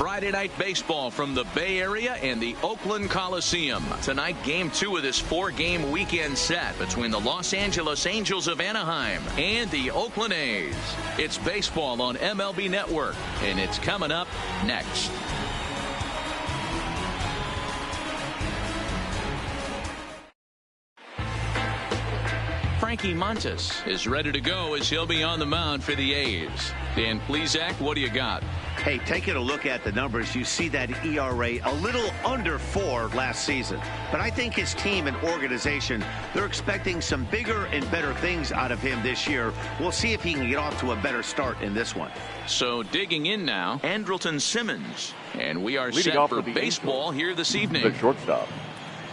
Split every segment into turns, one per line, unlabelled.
Friday night baseball from the Bay Area and the Oakland Coliseum. Tonight, game 2 of this 4-game weekend set between the Los Angeles Angels of Anaheim and the Oakland A's. It's baseball on MLB Network, and it's coming up next. Frankie Montas is ready to go as he'll be on the mound for the A's. Dan Plesac, what do you got?
Hey, taking a look at the numbers, you see that ERA a little under 4 last season. But I think his team and organization, they're expecting some bigger and better things out of him this year. We'll see if he can get off to a better start in this one.
So digging in now, Andrelton Simmons. And we are
Leading
set
off
for
the
baseball here this evening.
The shortstop,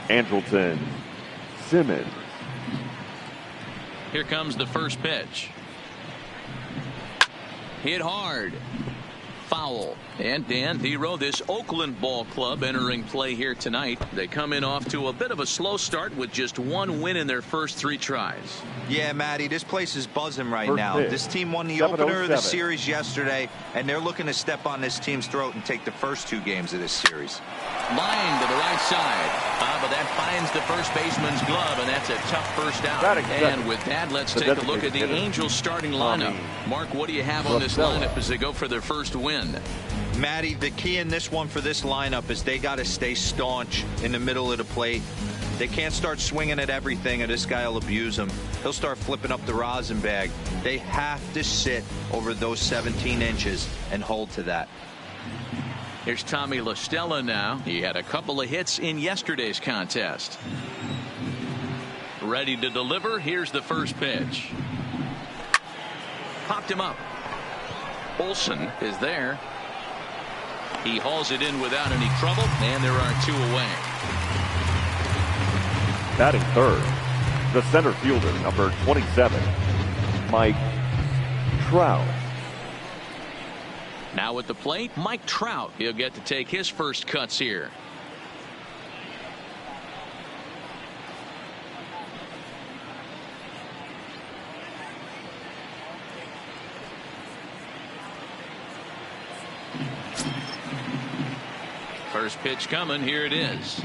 Andrelton Simmons.
Here comes the first pitch. Hit hard. Foul. And Dan Hero, this Oakland ball club entering play here tonight. They come in off to a bit of a slow start with just 1 win in their first 3 tries.
Yeah, Matty, this place is buzzing right now.
Pitch.
This team won the opener of the series yesterday, and they're looking to step on this team's throat and take the first 2 games of this series.
Line to the right side. But that finds the first baseman's glove, and that's a tough first out. And with that, let's take a look at the Angels starting lineup. Mark, what do you have on this lineup as they go for their first win?
Matty, the key in this one for this lineup is they got to stay staunch in the middle of the plate. They can't start swinging at everything, or this guy will abuse them. He'll start flipping up the rosin bag. They have to sit over those 17 inches and hold to that.
Here's Tommy La Stella now. He had a couple of hits in yesterday's contest. Ready to deliver. Here's the first pitch. Popped him up. Olsen is there. He hauls it in without any trouble, and there are 2 away.
Batting third, the center fielder, number 27, Mike Trout.
Now at the plate, Mike Trout. He'll get to take his first cuts here. First pitch coming. Here it is.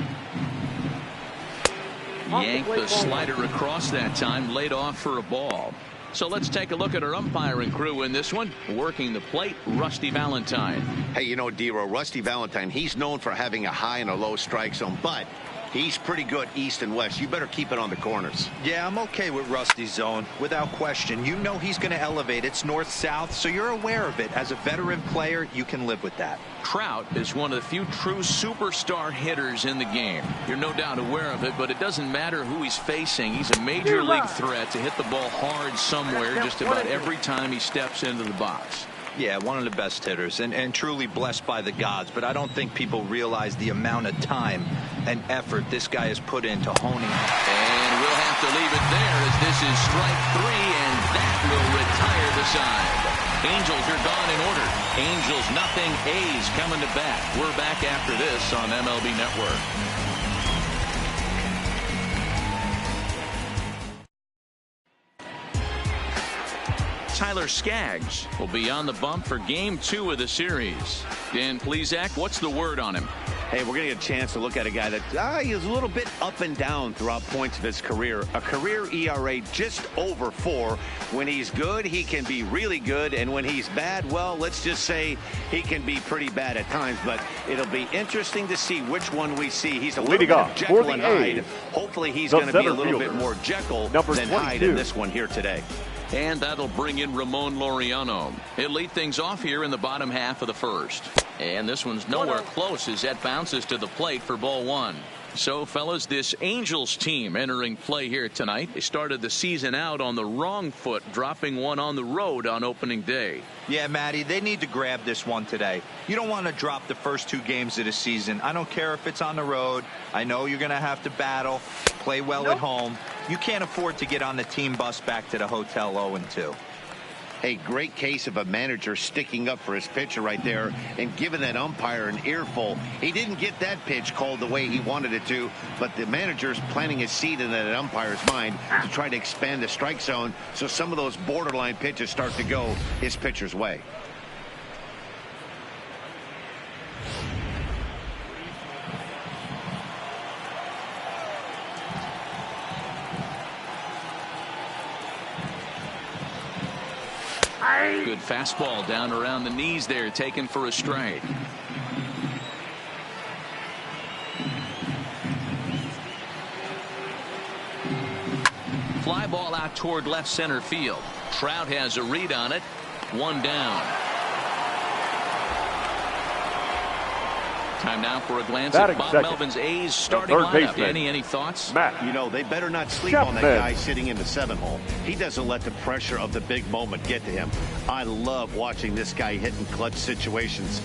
Yanked the slider across that time, laid off for a ball. So let's take a look at our umpiring crew in this one. Working the plate, Rusty Valentine.
Hey, you know, Dero, Rusty Valentine, he's known for having a high and a low strike zone, but he's pretty good east and west. You better keep it on the corners.
Yeah, I'm okay with Rusty's zone, without question. You know he's going to elevate. It's north-south, so you're aware of it. As a veteran player, you can live with that.
Trout is one of the few true superstar hitters in the game. You're no doubt aware of it, but it doesn't matter who he's facing. He's a major league threat to hit the ball hard somewhere just about every time he steps into the box.
Yeah, one of the best hitters and truly blessed by the gods, but I don't think people realize the amount of time and effort this guy has put into honing.
And we'll have to leave it there as this is strike 3, and that will retire the side. Angels are gone in order. Angels nothing, A's coming to bat. We're back after this on MLB Network. Tyler Skaggs will be on the bump for game 2 of the series. Dan Plesac, what's the word on him?
Hey, we're going to get a chance to look at a guy that he's a little bit up and down throughout points of his career. A career ERA just over 4. When he's good, he can be really good. And when he's bad, well, let's just say he can be pretty bad at times. But it'll be interesting to see which one we see. He's a little bit of Jekyll and Hyde. Hopefully he's going to be a little bit more Jekyll than Hyde in this one here today.
And that'll bring in Ramon Laureano. He'll lead things off here in the bottom half of the first. And this one's nowhere close as that bounces to the plate for ball 1. So, fellas, this Angels team entering play here tonight. They started the season out on the wrong foot, dropping one on the road on opening day.
Yeah, Matty, they need to grab this one today. You don't want to drop the first 2 games of the season. I don't care if it's on the road. I know you're going to have to battle, play well at home. You can't afford to get on the team bus back to the hotel 0-2.
A great case of a manager sticking up for his pitcher right there and giving that umpire an earful. He didn't get that pitch called the way he wanted it to, but the manager's planting a seed in that umpire's mind to try to expand the strike zone so some of those borderline pitches start to go his pitcher's way.
Good fastball down around the knees there, taken for a strike. Fly ball out toward left center field. Trout has a read on it. One down. Time now for a glance at Bob Melvin's A's starting lineup. Danny, any thoughts?
Matt.
You know, they better not sleep on that guy sitting in the 7-hole. He doesn't let the pressure of the big moment get to him. I love watching this guy hit in clutch situations.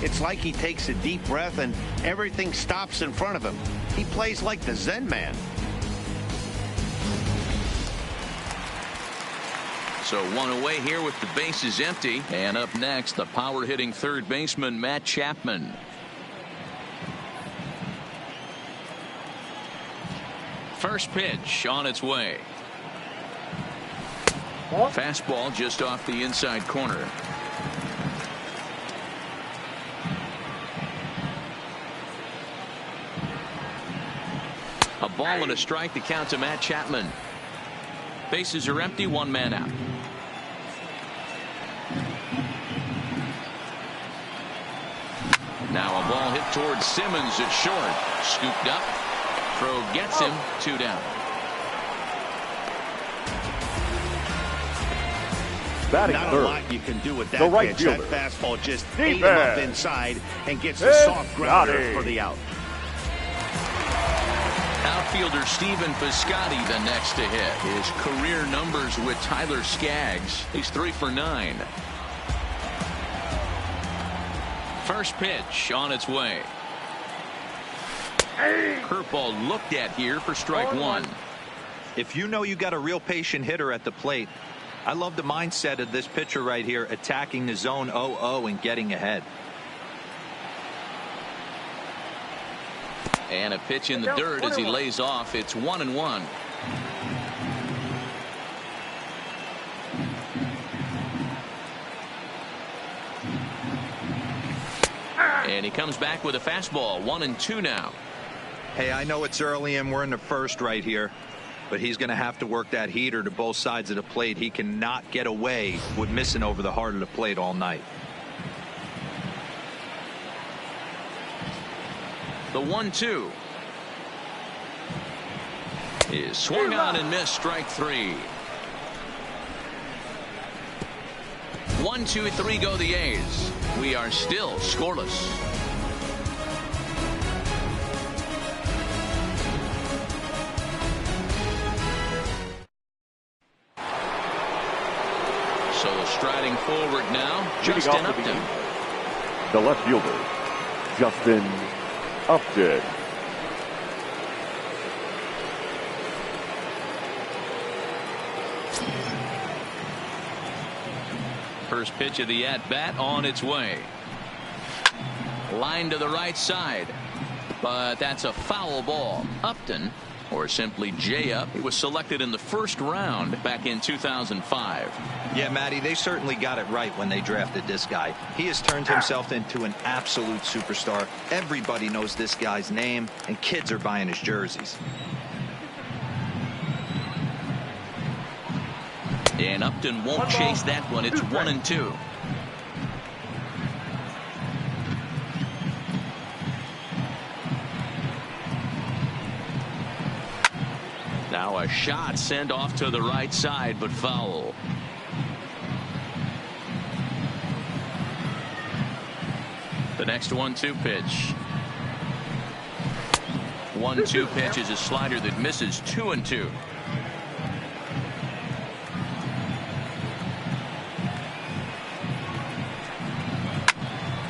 It's like he takes a deep breath and everything stops in front of him. He plays like the Zen man.
So one away here with the bases empty. And up next, the power hitting third baseman Matt Chapman. First pitch on its way. Fastball just off the inside corner. A ball and a strike to count to Matt Chapman. Bases are empty, one man out. Now a ball hit towards Simmons at short. Scooped up. Throw gets him. 2 down.
Batting
Not
third.
a lot you can do with that
The right
pitch. That
fielder.
fastball just
Deep
ate him up
end.
inside and gets the soft grounder
Piscotty.
for the out.
Outfielder Stephen Piscotty the next to hit. His career numbers with Tyler Skaggs. He's 3 for 9. First pitch on its way. Curveball looked at here for strike 1.
If you know you got a real patient hitter at the plate, I love the mindset of this pitcher right here, attacking the zone 0-0 and getting ahead.
And a pitch in the dirt as he lays off. It's 1-1. And he comes back with a fastball. 1-2 now.
Hey, I know it's early and we're in the first right here, but he's going to have to work that heater to both sides of the plate. He cannot get away with missing over the heart of the plate all night.
The 1-2 is swung on and missed. Strike 3. 1, 2, 3 go the A's. We are still scoreless. So striding forward now, Justin Upton.
The left fielder, Justin Upton.
First pitch of the at-bat on its way. Line to the right side. But that's a foul ball. Upton, or simply J-Up, he was selected in the first round back in 2005.
Yeah, Matty, they certainly got it right when they drafted this guy. He has turned himself into an absolute superstar. Everybody knows this guy's name, and kids are buying his jerseys.
And Upton won't chase that one. It's 1-2. Now a shot sent off to the right side, but foul. The next 1-2 pitch. 1-2 pitch is a slider that misses. 2-2.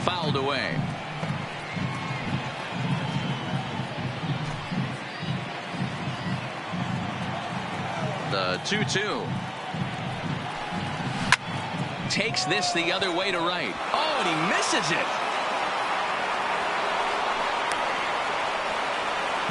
Fouled away. The 2-2. Takes this the other way to right. Oh, and he misses it.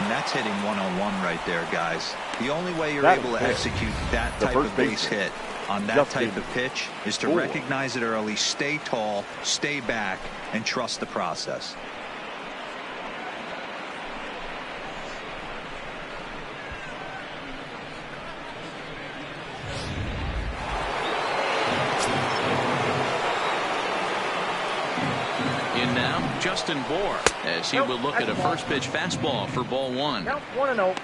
And that's hitting one-on-one right there, guys. The only way you're able to execute that type of base hit on that type of pitch is to recognize it early, stay tall, stay back, and trust the process.
Justin Bohr, as he will look at a first pitch fastball for ball one.
Count 1-0.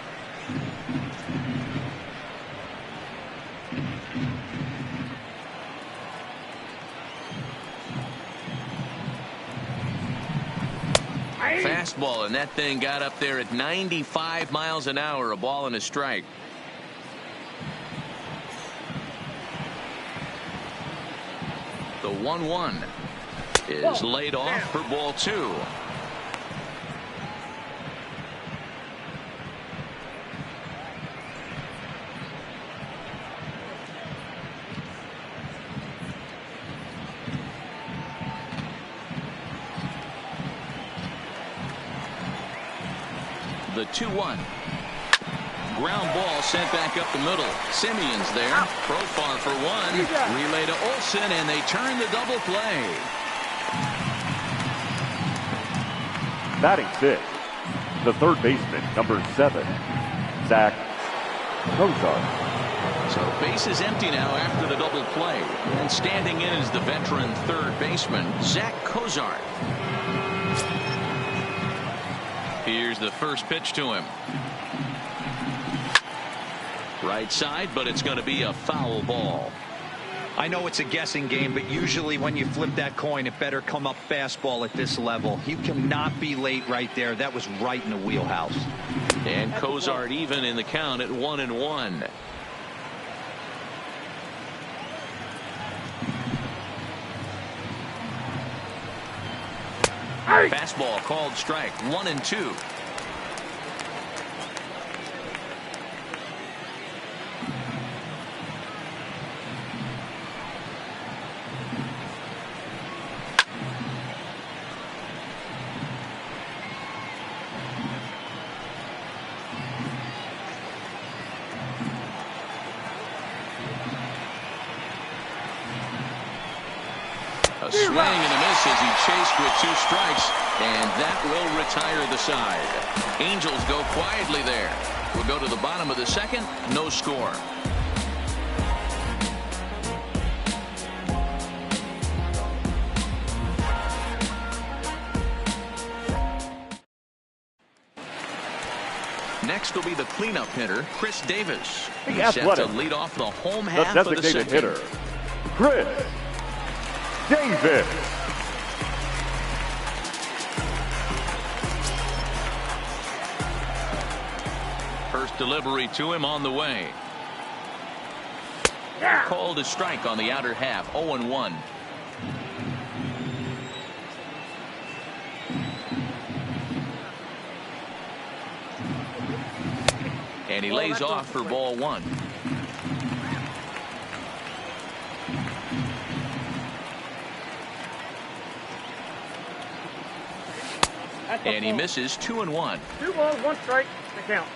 Fastball, and that thing got up there at 95 miles an hour, a ball and a strike. The 1-1 is laid off for ball two. The 2-1. Ground ball sent back up the middle. Simeon's there. Profar for one. Relay to Olsen, and they turn the double play.
Batting sixth, the third baseman, number 7, Zach Kozar.
So base is empty now after the double play. And standing in is the veteran third baseman, Zach Kozar. Here's the first pitch to him. Right side, but it's going to be a foul ball.
I know it's a guessing game, but usually when you flip that coin, it better come up fastball at this level. You cannot be late right there. That was right in the wheelhouse.
And Kozart even in the count at 1-1. Fastball called strike. 1-2. A swing and a miss as he chased with 2 strikes, and that will retire the side. Angels go quietly there. We'll go to the bottom of the second. No score. Next will be the cleanup hitter, Chris Davis. He's set to lead off the home half of the second.
Hitter, Chris Davis.
First delivery to him on the way. Called a strike on the outer half. 0-1. And he lays off for ball one. And he misses. 2-1.
2 balls, 1 strike to count.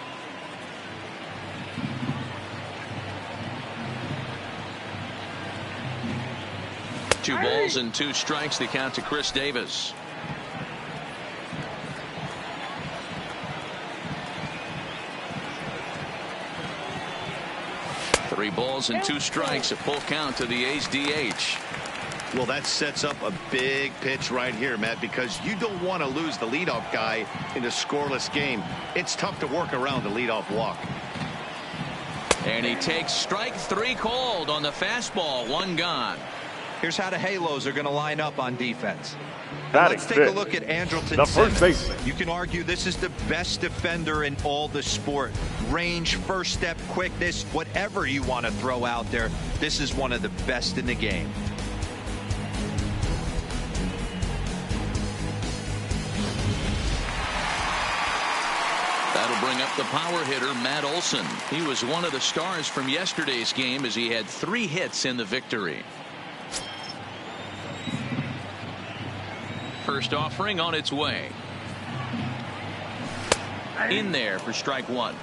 Two balls and 2 strikes to count to Chris Davis. Three balls and 2 strikes, a full count to the A's DH.
Well, that sets up a big pitch right here, Matt, because you don't want to lose the leadoff guy in a scoreless game. It's tough to work around the leadoff walk.
And he takes strike 3 called on the fastball. 1 gone.
Here's how the Halos are going to line up on defense.
Let's
take a look at Andrelton
the first
Simmons.
baseman.
You can argue this is the best defender in all the sport. Range, first step, quickness, whatever you want to throw out there, this is one of the best in the game.
That'll bring up the power hitter, Matt Olson. He was one of the stars from yesterday's game as he had 3 hits in the victory. First offering on its way. In there for strike 1.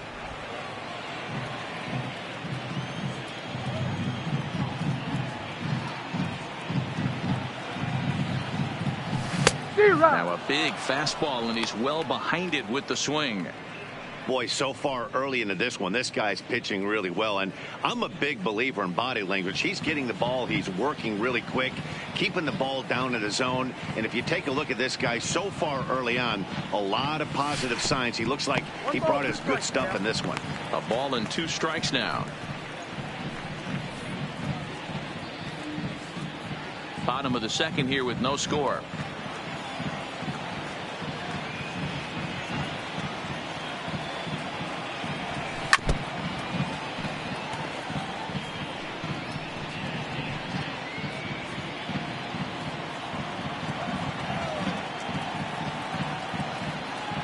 Now a big fastball, and he's well behind it with the swing.
Boy, so far early into this one, this guy's pitching really well, and I'm a big believer in body language. He's getting the ball, he's working really quick, keeping the ball down in the zone, and if you take a look at this guy so far early on, a lot of positive signs. He looks like he brought his good stuff in this one.
A ball and 2 strikes now. Bottom of the second here with no score.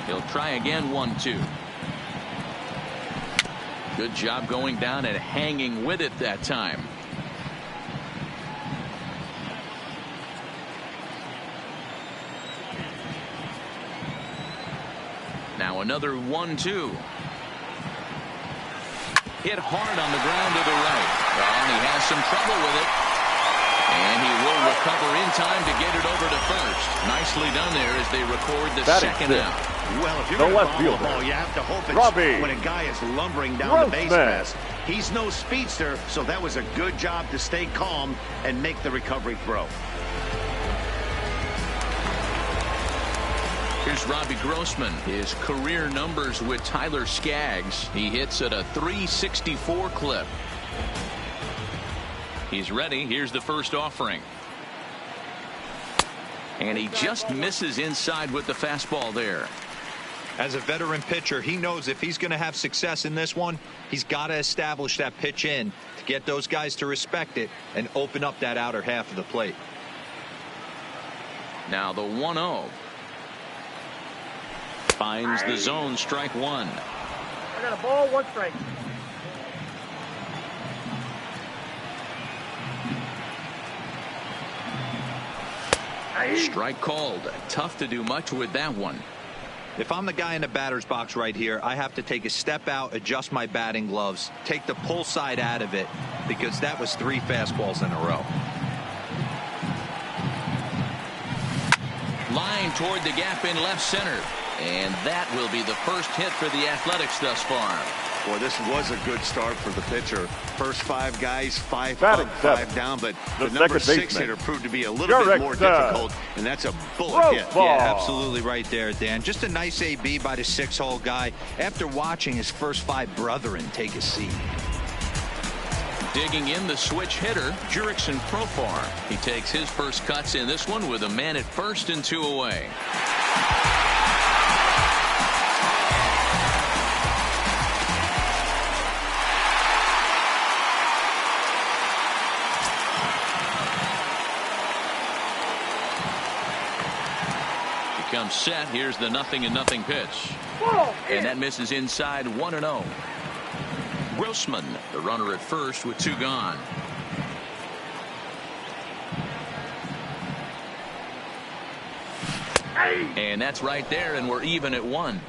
He'll try again. 1-2. Good job going down and hanging with it that time. Now another 1-2. Hit hard on the ground to the right. Well, and he has some trouble with it. And he will recover in time to get it over to first. Nicely done there as they record the second out.
Well, if you're going to follow the ball, you have to hope it's when a guy is lumbering down the base pass. He's no speedster, so that was a good job to stay calm and make the recovery throw.
Here's Robbie Grossman. His career numbers with Tyler Skaggs. He hits at a .364 clip. He's ready. Here's the first offering. And he just misses inside with the fastball there.
As a veteran pitcher, he knows if he's going to have success in this one, he's got to establish that pitch in to get those guys to respect it and open up that outer half of the plate.
Now the 1-0. Finds the zone, strike 1.
I got a ball, 1 strike.
Strike called. Tough to do much with that one.
If I'm the guy in the batter's box right here, I have to take a step out, adjust my batting gloves, take the pull side out of it, because that was 3 fastballs in a row.
Line toward the gap in left center. And that will be the first hit for the Athletics thus far.
Boy, this was a good start for the pitcher. First 5 guys, 5
Batting
up, 5
7.
down, but
The
the number 6
baseman.
hitter proved to be a little bit more difficult, and that's a bullet hit.
Yeah, absolutely right there, Dan. Just a nice AB by the 6-hole guy after watching his first 5 brethren take a seat.
Digging in the switch hitter, Jurickson Profar. He takes his first cuts in this one with a man at first and 2 away. Comes set. Here's the 0-0 pitch. And that misses inside. 1-0. Grossman, the runner at first with 2 gone. And that's right there, and we're even at 1.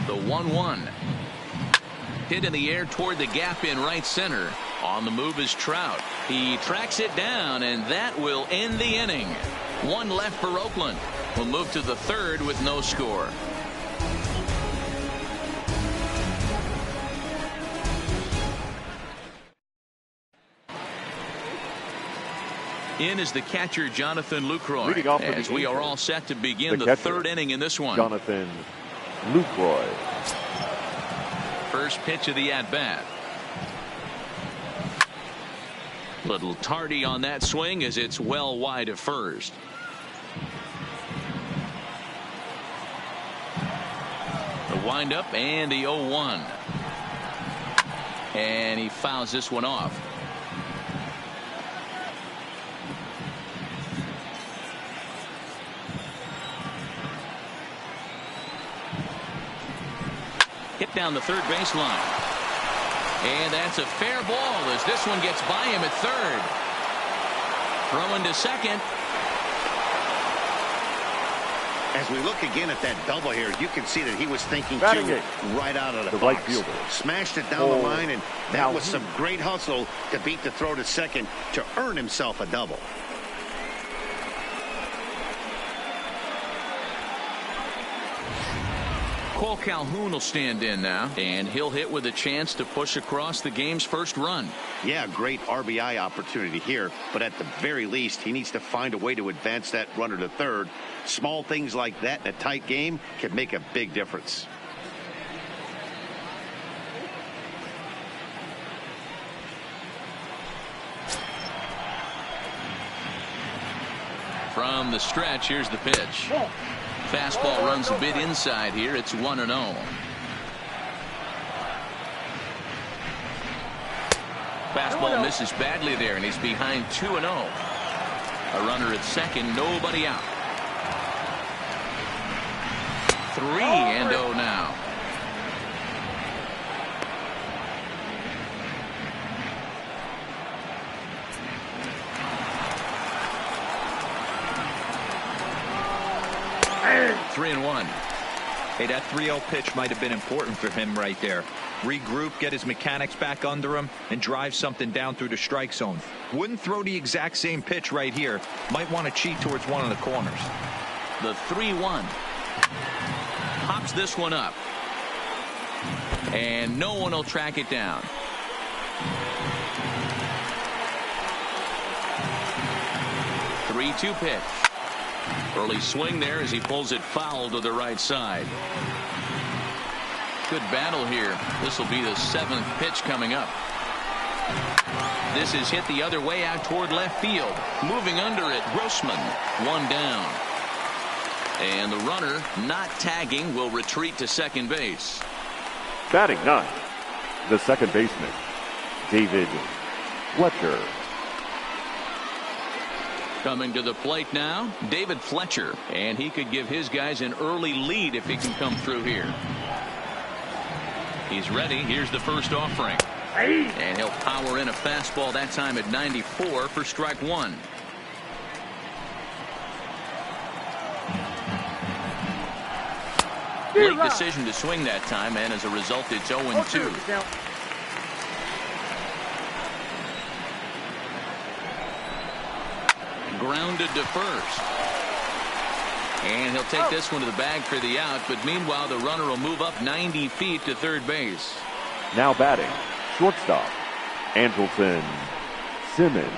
The 1-1. Hit in the air toward the gap in right center. On the move is Trout. He tracks it down, and that will end the inning. 1 left for Oakland. We'll move to the 3rd with no score. In is the catcher, Jonathan Lucroy, as we are all set to begin the 3rd inning in this one.
Jonathan Lucroy.
First pitch of the at-bat. Little tardy on that swing as it's well wide of first. The windup and the 0-1. And he fouls this one off. Hit down the third baseline. And that's a fair ball as this one gets by him at third. Throwing to second.
As we look again at that double here, you can see that he was thinking
Batting
too
it.
right out of the
The right
box.
fielder.
Smashed it down the line, and that
Now
was some great hustle to beat the throw to second to earn himself a double.
Cole Calhoun will stand in now, and he'll hit with a chance to push across the game's first run.
Yeah, great RBI opportunity here, but at the very least, he needs to find a way to advance that runner to third. Small things like that in a tight game can make a big difference.
From the stretch, here's the pitch. Fastball runs a bit inside here. It's 1-0. Fastball misses badly there, and he's behind 2-0. A runner at second, nobody out. 3-0 now. Three and one.
Hey, that 3-0 pitch might have been important for him right there. Regroup, get his mechanics back under him, and drive something down through the strike zone. Wouldn't throw the exact same pitch right here. Might want to cheat towards one of the corners.
The 3-1. Pops this one up. And no one will track it down. Three-two pitch. Early swing there as he pulls it foul to the right side. Good battle here. This will be the 7th pitch coming up. This is hit the other way out toward left field. Moving under it, Grossman. One down. And the runner, not tagging, will retreat to second base.
Batting ninth, the second baseman, David Fletcher.
Coming to the plate now, David Fletcher, and he could give his guys an early lead if he can come through here. He's ready. Here's the first offering. And he'll power in a fastball that time at 94 for strike one. Late decision to swing that time, and as a result, it's 0-2. Grounded to first. And he'll take this one to the bag for the out, but meanwhile the runner will move up 90 feet to third base.
Now batting, shortstop, Andrelton Simmons.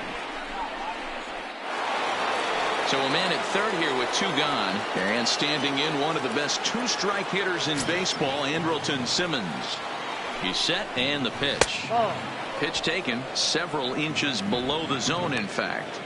So a man at third here with two gone, and standing in one of the best two-strike hitters in baseball, Andrelton Simmons. He's set, and the pitch. Pitch taken several inches below the zone, in fact.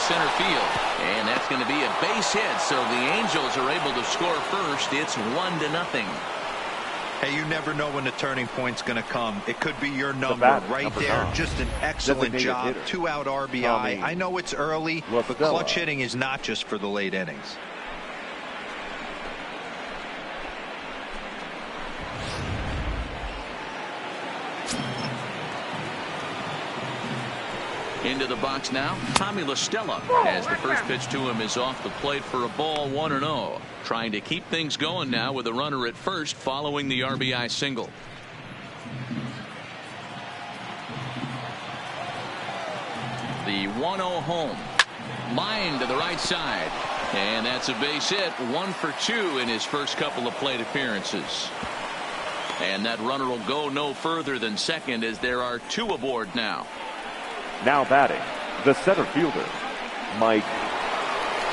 Center field, and that's going to be a base hit, so the Angels are able to score first. It's 1-0.
Hey, you never know when the turning point's going to come. It could be your number right there. Just an excellent job. 2-out RBI. I know it's early, but clutch hitting is not just for the late innings.
Into the box now, Tommy La Stella, as the first pitch to him is off the plate for a ball, 1-0. Trying to keep things going now with a runner at first following the RBI single. The 1-0 home. Line to the right side. And that's a base hit. 1 for 2 in his first couple of plate appearances. And that runner will go no further than second as there are 2 aboard now.
Now batting, the center fielder, Mike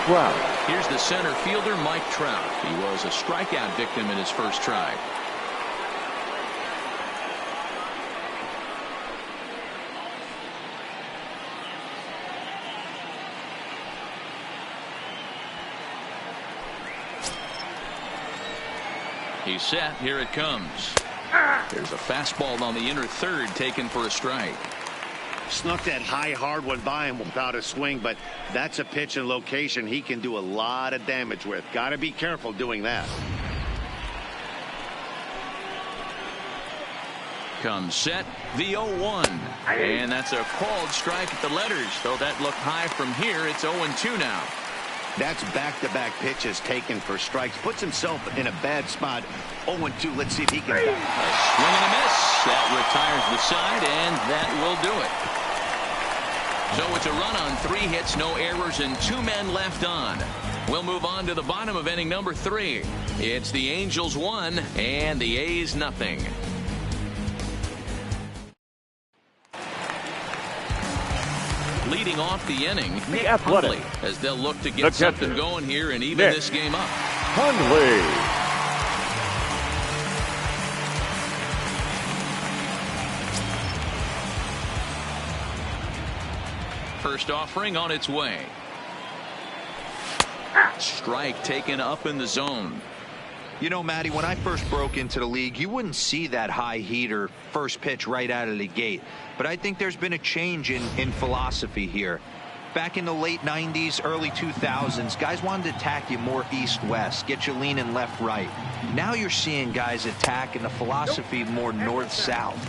Trout.
Here's the center fielder, Mike Trout. He was a strikeout victim in his first try. He's set. Here it comes. There's a fastball on the inner third taken for a strike.
Snuck that high hard one by him without a swing, but that's a pitch and location he can do a lot of damage with. Got to be careful doing that.
Comes set, the 0-1. And that's a called strike at the letters. Though that looked high from here, it's 0-2 now.
That's back-to-back pitches taken for strikes. Puts himself in a bad spot. 0-2. Let's see if he can.
A swing and a miss. That retires the side, and that will do it. So it's a run on 3 hits, no errors, and 2 men left on. We'll move on to the bottom of inning number 3. It's the Angels 1 and the A's nothing. Leading off the inning,
The Athletic,
Hundley, as they'll look to get something going here and even this game up.
Hundley.
First offering on its way. Strike taken up in the zone.
You know, Matty, when I first broke into the league, you wouldn't see that high heater first pitch right out of the gate. But I think there's been a change in philosophy here. Back in the late 90s, early 2000s, guys wanted to attack you more east-west, get you leaning left-right. Now you're seeing guys attacking the philosophy more north-south.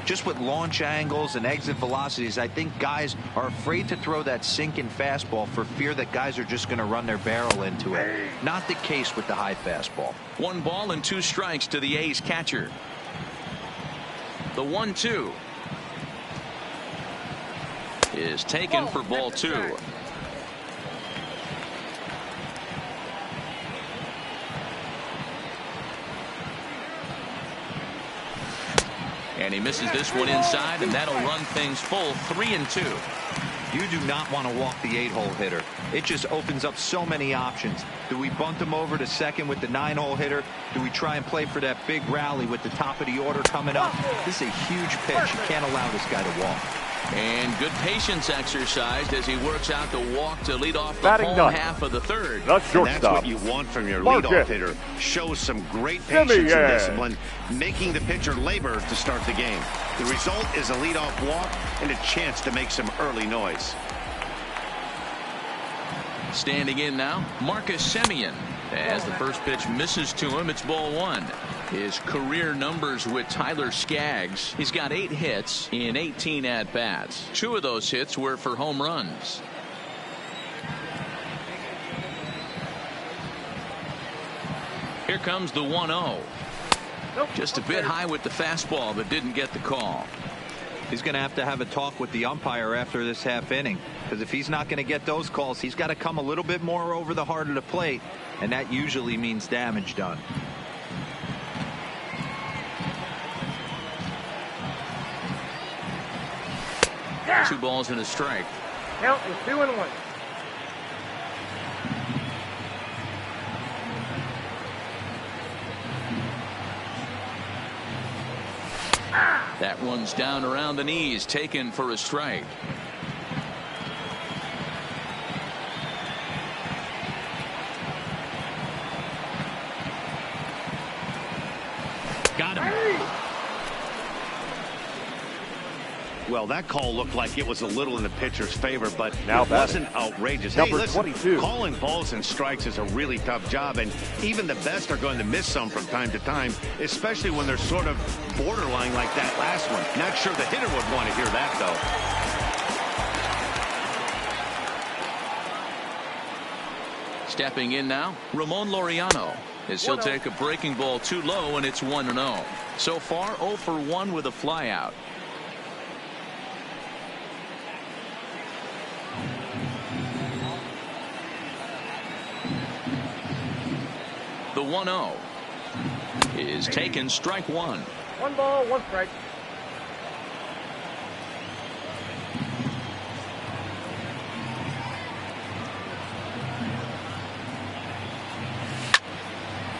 Just with launch angles and exit velocities, I think guys are afraid to throw that sinking fastball for fear that guys are just going to run their barrel into it. Not the case with the high fastball.
1 ball and 2 strikes to the A's catcher. The 1-2 is taken for ball 2. And he misses this one inside, and that'll run things full 3-2.
You do not want to walk the 8-hole hitter. It just opens up so many options. Do we bunt him over to second with the 9-hole hitter? Do we try and play for that big rally with the top of the order coming up? This is a huge pitch. You can't allow this guy to walk.
And good patience exercised as he works out the walk to lead off the
Batting
home
done.
half of the 3rd.
The
And that's
shortstop.
what you want from your
Marcus.
leadoff hitter. Shows some great patience and
Simeon.
discipline, making the pitcher labor to start the game. The result is a leadoff walk and a chance to make some early noise.
Standing in now, Marcus Simeon. As the first pitch misses to him, it's ball 1. His career numbers with Tyler Skaggs. He's got 8 hits in 18 at-bats. 2 of those hits were for home runs. Here comes the 1-0. Just a bit high with the fastball, but didn't get the call.
He's going to have a talk with the umpire after this half inning, because if he's not going to get those calls, he's got to come a little bit more over the heart of the plate, and that usually means damage done.
Yeah.
2 balls and a strike.
Count is 2-1.
That one's down around the knees, taken for a strike. Got him.
Well, that call looked like it was a little in the pitcher's favor, but
Now
it wasn't outrageous.
Number
Hey, listen,
22.
calling balls and strikes is a really tough job, and even the best are going to miss some from time to time, especially when they're sort of borderline like that last one. Not sure the hitter would want to hear that, though.
Stepping in now, Ramon Laureano, as he'll take a breaking ball too low, and it's 1-0. So far, 0 for 1 with a flyout. The 1-0 is taken, strike 1.
1 ball, 1 strike.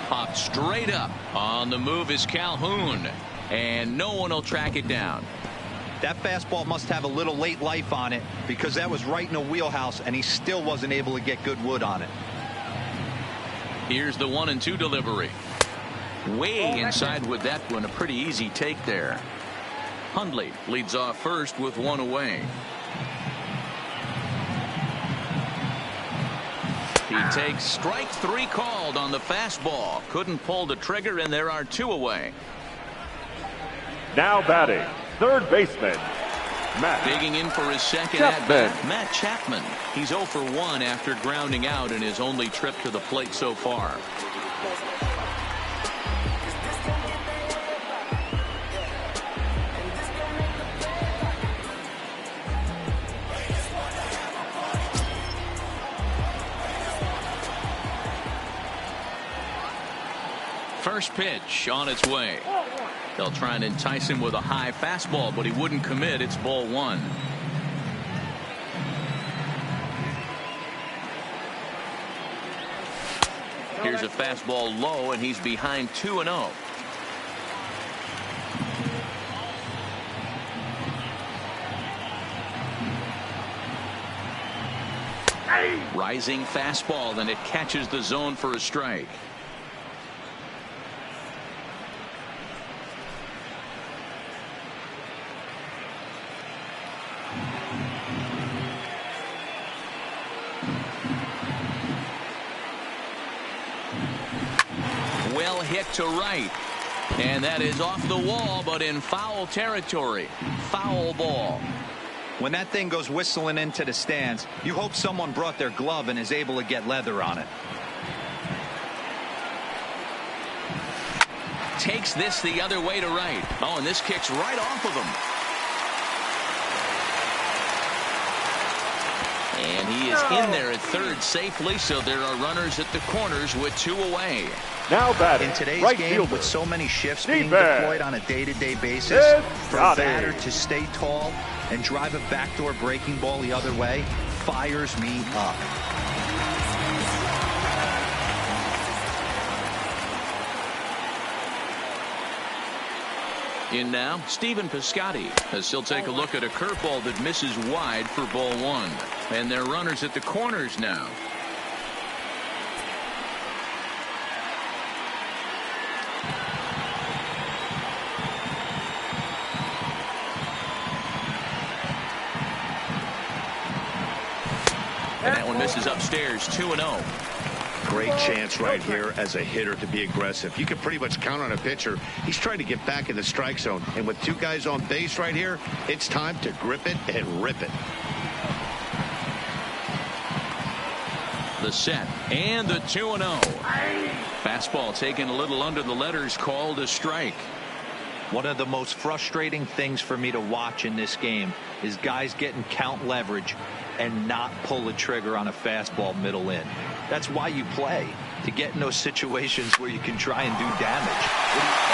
Popped straight up. On the move is Calhoun, and no one will track it down.
That fastball must have a little late life on it, because that was right in the wheelhouse, and he still wasn't able to get good wood on it.
Here's the 1-2 delivery. Way inside with that one. A pretty easy take there. Hundley leads off first with one away. He takes strike three called on the fastball. Couldn't pull the trigger, and there are two away.
Now batting, third baseman, Matt
Digging in for his second
Chapman.
at-bat, Matt Chapman. He's 0 for 1 after grounding out in his only trip to the plate so far. First pitch on its way. They'll try and entice him with a high fastball, but he wouldn't commit. It's ball one. Here's a fastball low, and he's behind 2-0. Rising fastball, and it catches the zone for a strike. Well hit to right, and that is off the wall, but in foul territory. Foul ball.
When that thing goes whistling into the stands, you hope someone brought their glove and is able to get leather on it.
Takes this the other way to right. Oh, and this kicks right off of him. And he is in there at third safely, so there are runners at the corners with two away.
Now batting,
In today's
right
game,
fielder,
with so many shifts
Steve
being
Bear.
deployed on a day-to-day basis, for a
Johnny.
batter to stay tall and drive a backdoor breaking ball the other way fires me up.
In now, Stephen Piscotty, as he'll take a look at a curveball that misses wide for ball one. And there are runners at the corners now. And that one misses upstairs, 2-0.
Great chance right here as a hitter to be aggressive. You can pretty much count on a pitcher. He's trying to get back in the strike zone. And with two guys on base right here, it's time to grip it and rip it.
The set and the 2-0. Fastball taken a little under the letters, called a strike.
One of the most frustrating things for me to watch in this game is guys getting count leverage and not pull the trigger on a fastball middle in. That's why you play, to get in those situations where you can try and do damage.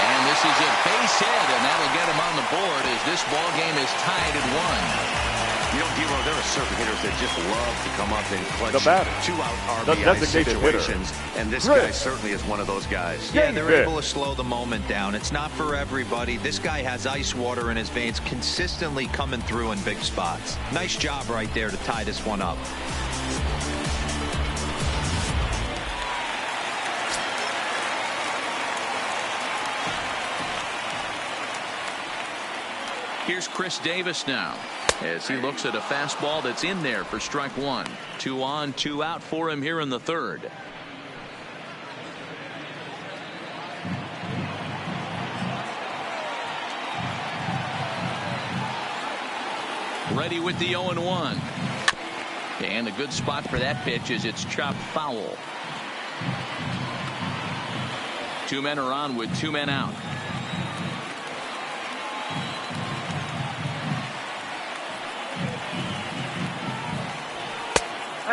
And this is a base hit, and that'll get him on the board as this ball game is tied at 1.
You know, D-Row, there are certain hitters that just love to come up and clutch
The batter,
two-out
the
RBI
designated
situations,
hitter,
and this
Chris.
guy certainly is one of those guys.
Yeah, they're
David.
able to slow the moment down. It's not for everybody. This guy has ice water in his veins, consistently coming through in big spots. Nice job right there to tie this one up.
Here's Chris Davis now, as he looks at a fastball that's in there for strike one. 2 on, 2 out for him here in the third. Ready with the 0-1. And a good spot for that pitch as it's chopped foul. 2 men are on with 2 men out.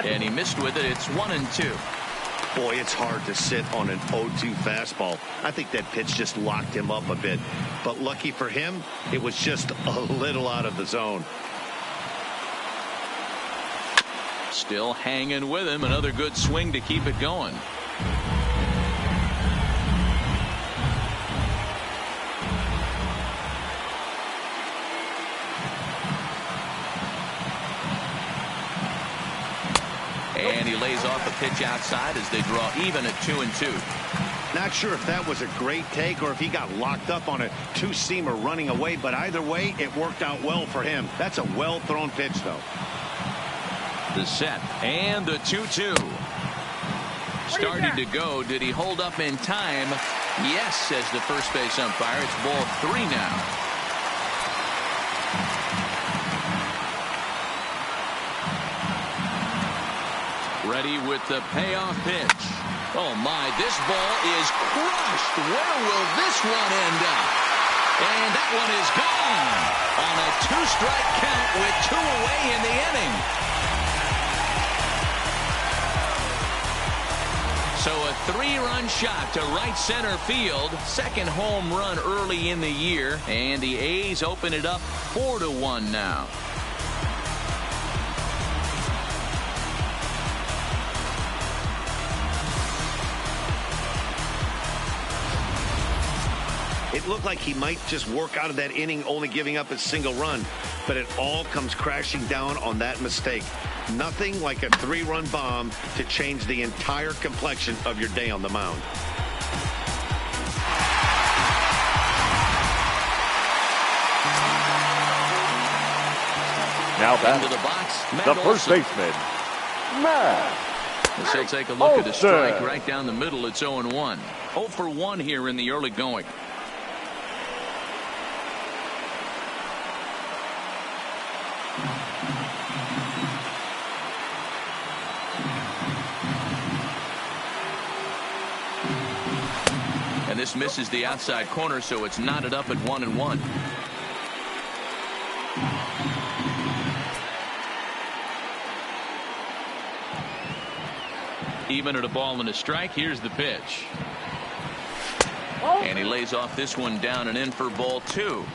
And he missed with it. It's 1-2.
Boy, it's hard to sit on an 0-2 fastball. I think that pitch just locked him up a bit. But lucky for him, it was just a little out of the zone.
Still hanging with him. Another good swing to keep it going. And he lays off a pitch outside as they draw even at 2-2.
Not sure if that was a great take or if he got locked up on a two-seamer running away, but either way, it worked out well for him. That's a well-thrown pitch, though.
The set and the 2-2. Starting to go. Did he hold up in time? Yes, says the first base umpire. It's ball 3 now. Ready with the payoff pitch. Oh my, this ball is crushed. Where will this one end up? And that one is gone on a 2-strike count with 2 away in the inning. So a 3-run shot to right center field. Second home run early in the year. And the A's open it up 4-1 now.
It looked like he might just work out of that inning only giving up a single run, but it all comes crashing down on that mistake. Nothing like a 3-run bomb to change the entire complexion of your day on the mound.
Now back
into the box,
the first baseman, Matt.
He'll take a look at the strike right down the middle. It's 0-1. 0 for 1 here in the early going. And this misses the outside corner, so it's knotted up at 1-1. Even at a ball and a strike. Here's the pitch. And he lays off this one down and in for ball 2.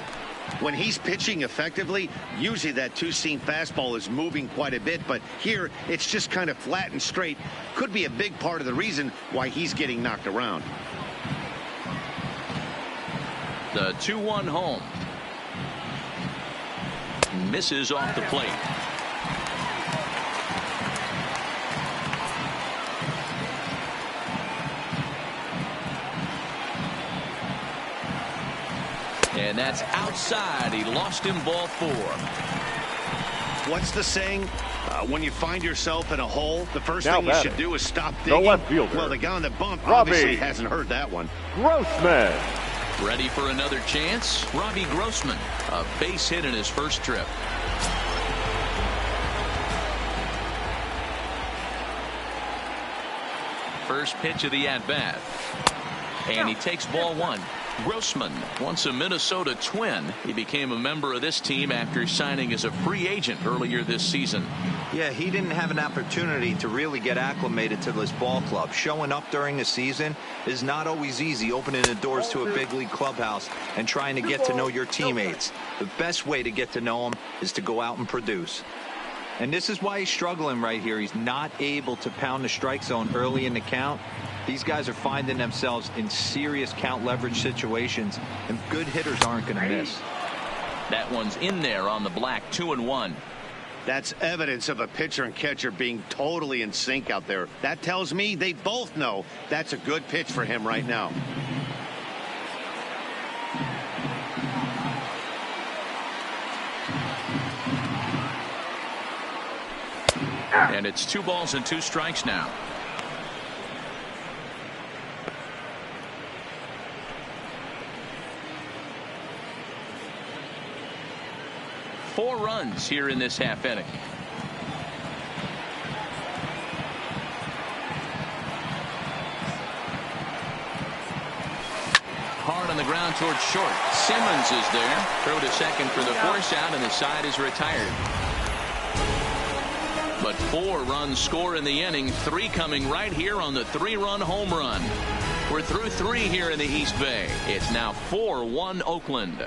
When he's pitching effectively, usually that two-seam fastball is moving quite a bit, but here it's just kind of flat and straight. Could be a big part of the reason why he's getting knocked around.
The 2-1 home. Misses off the plate. And that's outside. He lost him, ball 4.
What's the saying? When you find yourself in a hole, the first thing you should do is stop digging.
The left fielder.
Well, the guy on the bump obviously hasn't heard that one.
Grossman.
Ready for another chance? Robbie Grossman, a base hit in his first trip. First pitch of the at-bat. And he takes ball 1. Grossman, once a Minnesota Twin, he became a member of this team after signing as a free agent earlier this season.
Yeah, he didn't have an opportunity to really get acclimated to this ball club. Showing up during the season is not always easy, opening the doors to a big league clubhouse and trying to get to know your teammates. The best way to get to know them is to go out and produce. And this is why he's struggling right here. He's not able to pound the strike zone early in the count. These guys are finding themselves in serious count leverage situations, and good hitters aren't going to miss.
That one's in there on the black. 2-1.
That's evidence of a pitcher and catcher being totally in sync out there. That tells me they both know that's a good pitch for him right now.
And it's 2 balls and 2 strikes now. Four runs here in this half inning. Hard on the ground towards short. Simmons is there. Throw to second for the force out, and the side is retired. But 4 runs score in the inning. 3 coming right here on the 3-run home run. We're through 3 here in the East Bay. It's now 4-1 Oakland.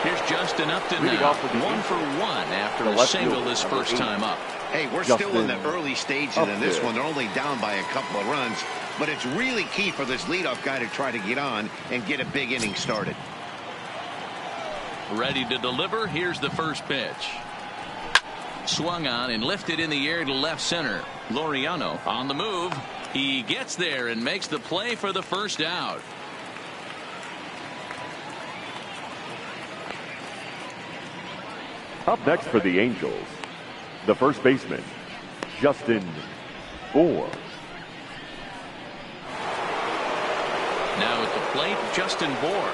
Here's Justin Upton now. 1 for 1 after a single his first time up.
Hey, we're still in the early stages in this one. They're only down by a couple of runs, but it's really key for this leadoff guy to try to get on and get a big inning started.
Ready to deliver. Here's the first pitch. Swung on and lifted in the air to left center. Laureano on the move. He gets there and makes the play for the first out.
Up next for the Angels, the first baseman, Justin Bour.
Now at the plate, Justin Bour.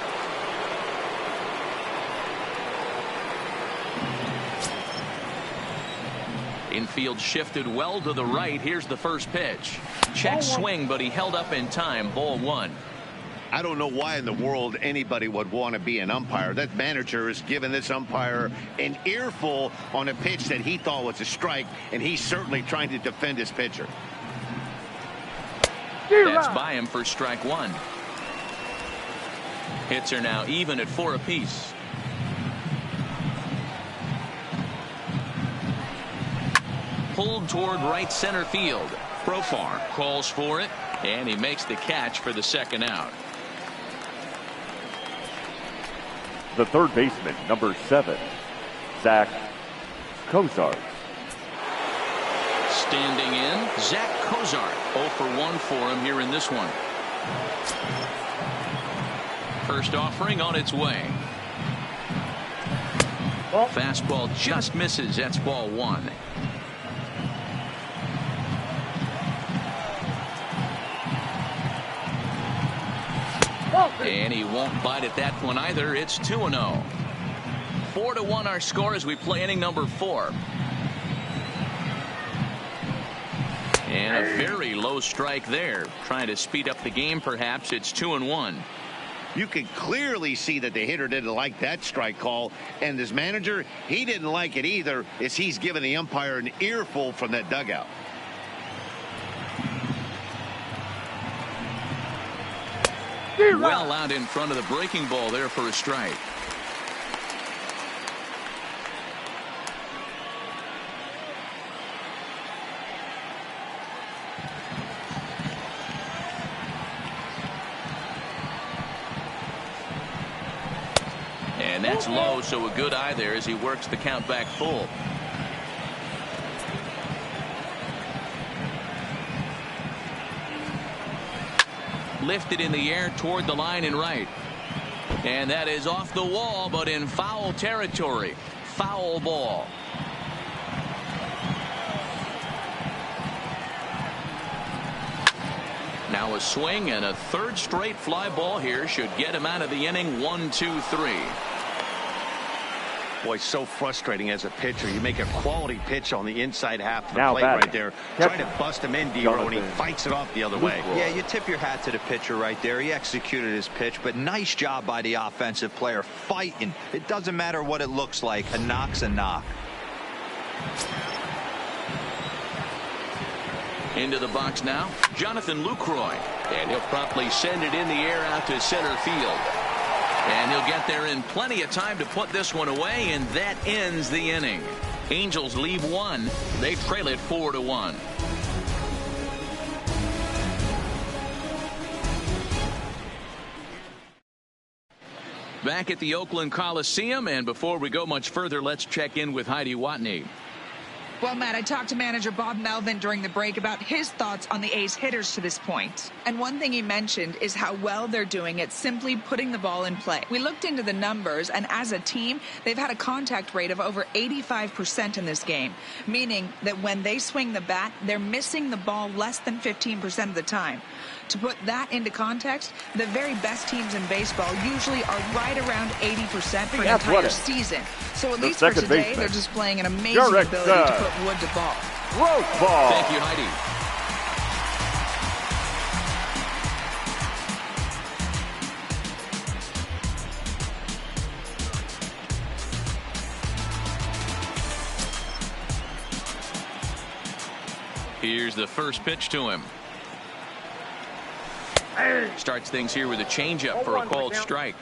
Infield shifted well to the right. Here's the first pitch. Check swing, but he held up in time. Ball one.
I don't know why in the world anybody would want to be an umpire. That manager is giving this umpire an earful on a pitch that he thought was a strike, and he's certainly trying to defend his pitcher.
That's by him for strike one. Hits are now even at 4 apiece. Pulled toward right center field. Profar calls for it, and he makes the catch for the second out.
The third baseman, number 7, Zach Cozart.
Standing in, Zach Cozart. 0 for 1 for him here in this one. First offering on its way. Fastball just misses. That's ball one. And he won't bite at that one either. It's 2-0. 4-1 our score as we play inning number 4. And a very low strike there. Trying to speed up the game perhaps. It's 2-1.
You can clearly see that the hitter didn't like that strike call, and this manager, he didn't like it either, as he's giving the umpire an earful from that dugout.
Well out in front of the breaking ball there for a strike. And that's low, so a good eye there as he works the count back full. Lifted in the air toward the line and right. And that is off the wall, but in foul territory. Foul ball. Now a swing and a third straight fly ball here should get him out of the inning. 1-2-3.
Boy, so frustrating as a pitcher. You make a quality pitch on the inside half of the
Now
plate
batting.
right there. Try to bust him in, D-Row, and he fights it off the other way.
Yeah, you tip your hat to the pitcher right there. He executed his pitch, but nice job by the offensive player fighting. It doesn't matter what it looks like. A knock's a knock.
Into the box now, Jonathan Lucroy. And he'll promptly send it in the air out to center field. And he'll get there in plenty of time to put this one away, and that ends the inning. Angels leave one. They trail it 4-1. Back at the Oakland Coliseum, and before we go much further, let's check in with Heidi Watney.
Well, Matt, I talked to manager Bob Melvin during the break about his thoughts on the A's hitters to this point. And one thing he mentioned is how well they're doing at simply putting the ball in play. We looked into the numbers, and as a team, they've had a contact rate of over 85% in this game, meaning that when they swing the bat, they're missing the ball less than 15% of the time. To put that into context, the very best teams in baseball usually are right around 80% for an entire season. So at least for today, they're displaying an amazing ability to put wood to ball.
Road ball.
Thank you, Heidi. Here's the first pitch to him. Starts things here with a changeup for a called strike.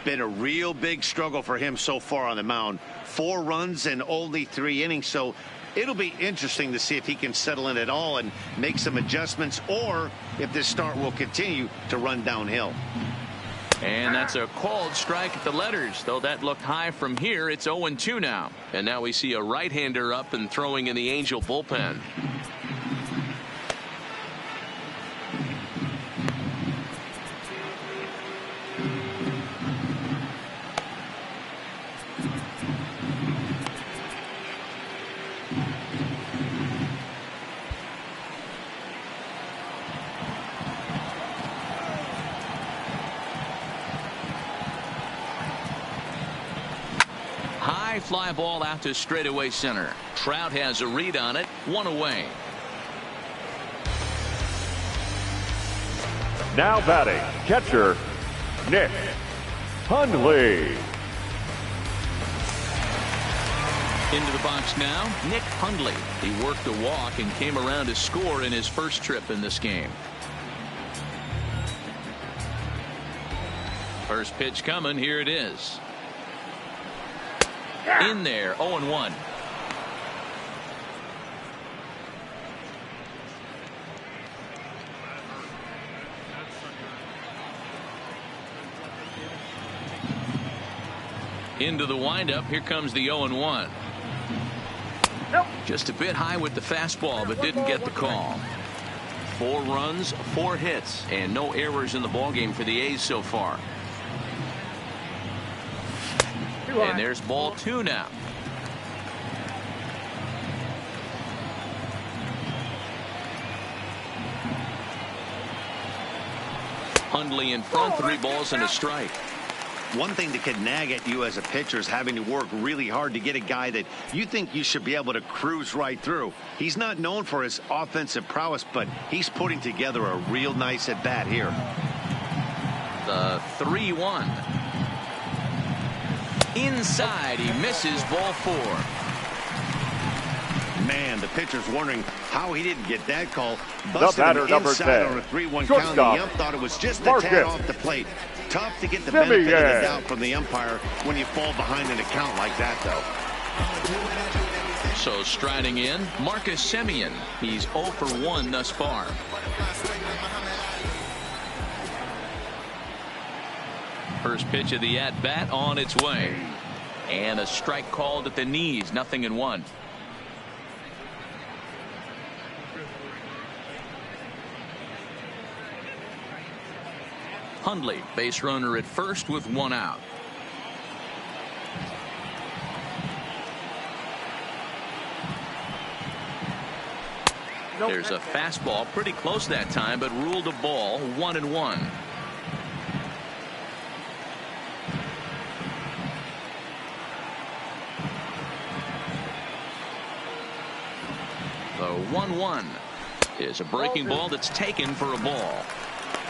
Been a real big struggle for him so far on the mound. 4 runs in only 3 innings, so it'll be interesting to see if he can settle in at all and make some adjustments, or if this start will continue to run downhill.
And that's a called strike at the letters, though that looked high from here. It's 0-2 now. And now we see a right-hander up and throwing in the Angel bullpen. High fly ball out to straightaway center. Trout has a read on it. 1 away.
Now batting, catcher, Nick Hundley.
Into the box now, Nick Hundley. He worked a walk and came around to score in his first trip in this game. First pitch coming. Here it is. In there, 0-1. Into the windup. Here comes the 0-1.
Nope.
Just a bit high with the fastball, but didn't get the call. 4 runs, 4 hits, and no errors in the ballgame for the A's so far. And there's ball 2 now. Hundley in front, 3 balls and a strike.
One thing that could nag at you as a pitcher is having to work really hard to get a guy that you think you should be able to cruise right through. He's not known for his offensive prowess, but he's putting together a real nice at bat here.
The 3-1. Inside, he misses ball 4.
Man, the pitcher's wondering how he didn't get that call.
The batter, number 10,
on a 3-1 count.
shortstop,
The ump thought it was just a
Marcus
tad off the plate. Tough to get the benefit of the doubt from the umpire when you fall behind an account like that, though.
So striding in, Marcus Semien. He's 0 for 1 thus far. First pitch of the at-bat on its way. And a strike called at the knees. 0-1. Hundley, base runner at first with 1 out. There's a fastball pretty close that time, but ruled a ball. 1-1. The 1-1 is a breaking ball that's taken for a ball.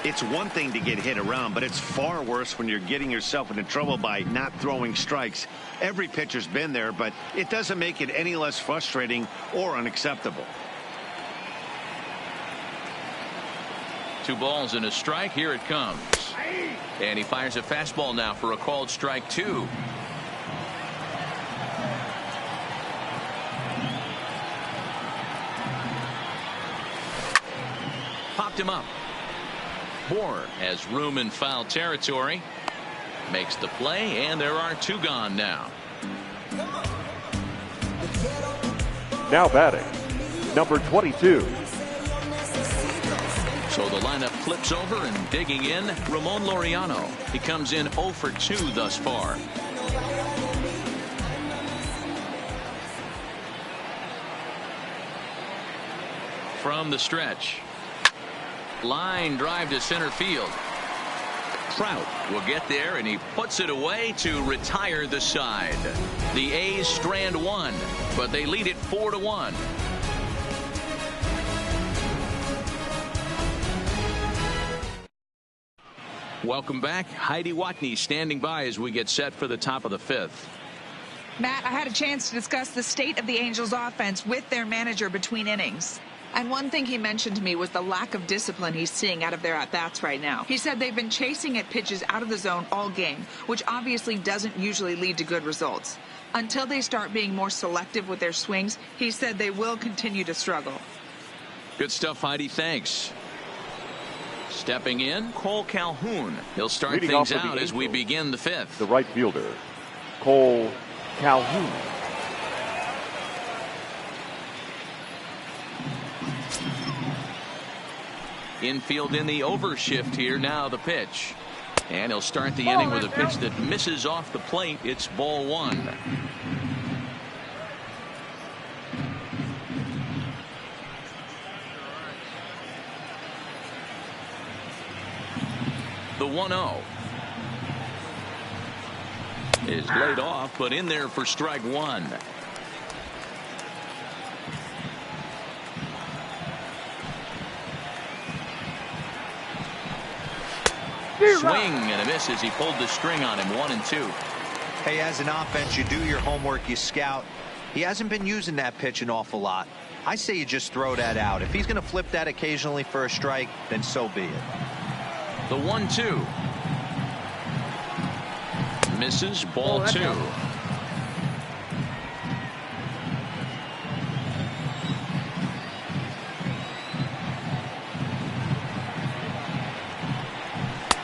It's one thing to get hit around, but it's far worse when you're getting yourself into trouble by not throwing strikes. Every pitcher's been there, but it doesn't make it any less frustrating or unacceptable.
2 balls and a strike. Here it comes. And he fires a fastball now for a called strike 2. Popped him up. Bourne has room in foul territory. Makes the play, and there are 2 gone now.
Now batting, number 22.
So the lineup flips over, and digging in, Ramon Laureano. He comes in 0 for 2 thus far. From the stretch. Line drive to center field. Trout will get there, and he puts it away to retire the side. The A's strand 1, but they lead it 4-1. Welcome back. Heidi Watney standing by as we get set for the top of the 5th.
Matt, I had a chance to discuss the state of the Angels offense with their manager between innings. And one thing he mentioned to me was the lack of discipline he's seeing out of their at-bats right now. He said they've been chasing at pitches out of the zone all game, which obviously doesn't usually lead to good results. Until they start being more selective with their swings, he said they will continue to struggle.
Good stuff, Heidi. Thanks. Stepping in, Cole Calhoun. He'll start
Leading
things
off for the
out as we
Angels,
begin the fifth.
the right fielder, Cole Calhoun.
Infield in the overshift here. Now the pitch. And he'll start the inning with a pitch that misses off the plate. It's ball one. The 1-0 is laid off, but in there for strike one. Swing and a miss as he pulled the string on him. 1-2.
Hey, as an offense, you do your homework, you scout. He hasn't been using that pitch an awful lot. I say you just throw that out. If he's going to flip that occasionally for a strike, then so be it.
The 1-2 misses. Ball two.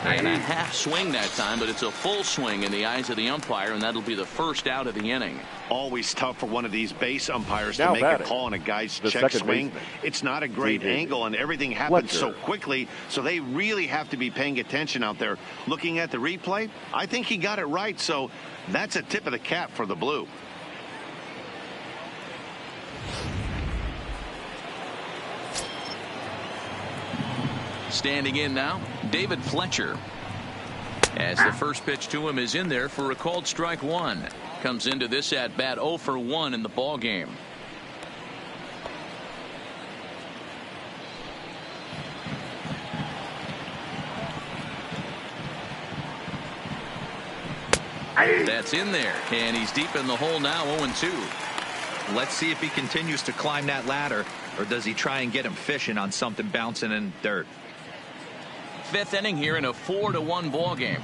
And a half swing that time, but it's a full swing in the eyes of the umpire, and that'll be the first out of the inning.
Always tough for one of these base umpires
Now
to make
batting,
a call on a guy's
the
check
second
swing.
baseman,
It's not a great
David
angle, and everything happens so
Fletcher.
quickly, so they really have to be paying attention out there. Looking at the replay, I think he got it right, so that's a tip of the cap for the Blue.
Standing in now, David Fletcher. As the first pitch to him is in there for a called strike one. Comes into this at bat 0 for 1 in the ball game. That's in there, and he's deep in the hole now. 0-2.
Let's see if he continues to climb that ladder, or does he try and get him fishing on something bouncing in dirt.
Fifth inning here in a 4-1 ball game.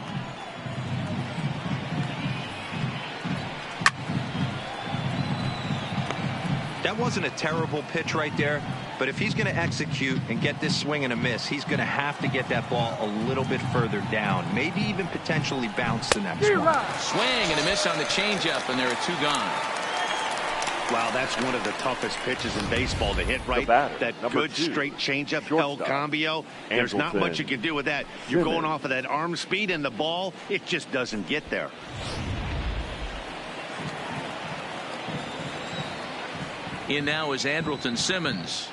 That wasn't a terrible pitch right there, but if he's going to execute and get this swing and a miss, he's going to have to get that ball a little bit further down, maybe even potentially bounce the next one.
Swing and a miss on the changeup, and there are 2 gone.
Wow, that's one of the toughest pitches in baseball to hit right.
batter,
That
number
good
2,
straight changeup, El
shortstop,
Cambio. There's not
Angelton,
much you can do with that. You're
Simmons.
going off of that arm speed, and the ball, it just doesn't get there.
In now is Andrelton Simmons.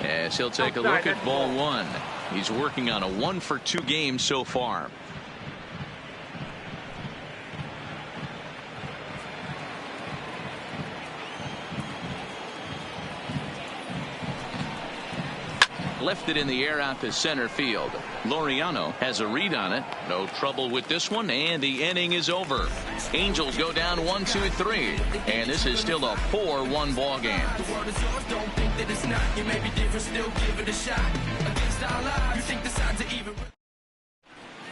As he'll take a look at ball one. He's working on a 1 for 2 game so far. Lifted in the air out to center field. Laureano has a read on it. No trouble with this one, and the inning is over. Angels go down 1-2-3, and this is still a 4-1 ball game.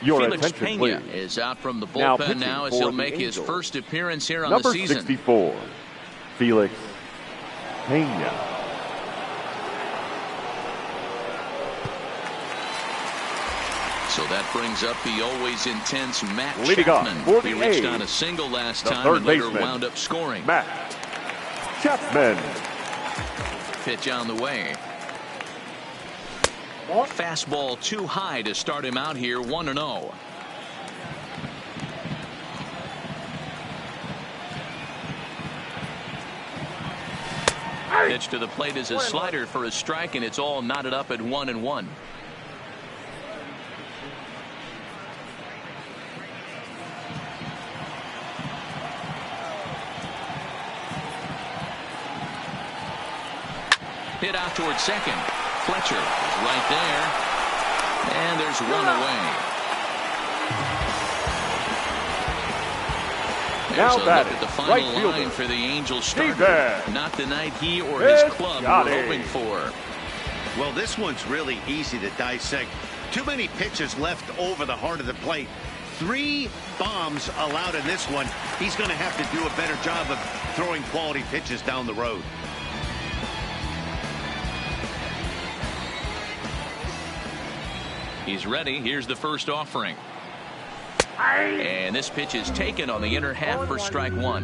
Your
Felix
attention,
Pena
please.
is out from the
Now
bullpen
pitching
now as
for
he'll
the
make his
Angels,
first appearance here on
number
the season.
64, Felix Pena.
So that brings up the always intense Matt
Leading off
Chapman.
for the
He reached
A's,
on a single last
the
time
third
and later
baseman,
wound up scoring.
Matt Chapman.
Pitch on the way. Fastball too high to start him out here. 1-0. Pitch to the plate is a slider for a strike, and it's all knotted up at 1-1. Hit out towards second. Fletcher is right there. And there's one away. There's a look at the final
right fielder,
line for the Angels starter.
David
Not the night he or his club were
Gotti.
hoping for.
Well, this one's really easy to dissect. Too many pitches left over the heart of the plate. 3 bombs allowed in this one. He's going to have to do a better job of throwing quality pitches down the road.
He's ready. Here's the first offering. And this pitch is taken on the inner half for strike one.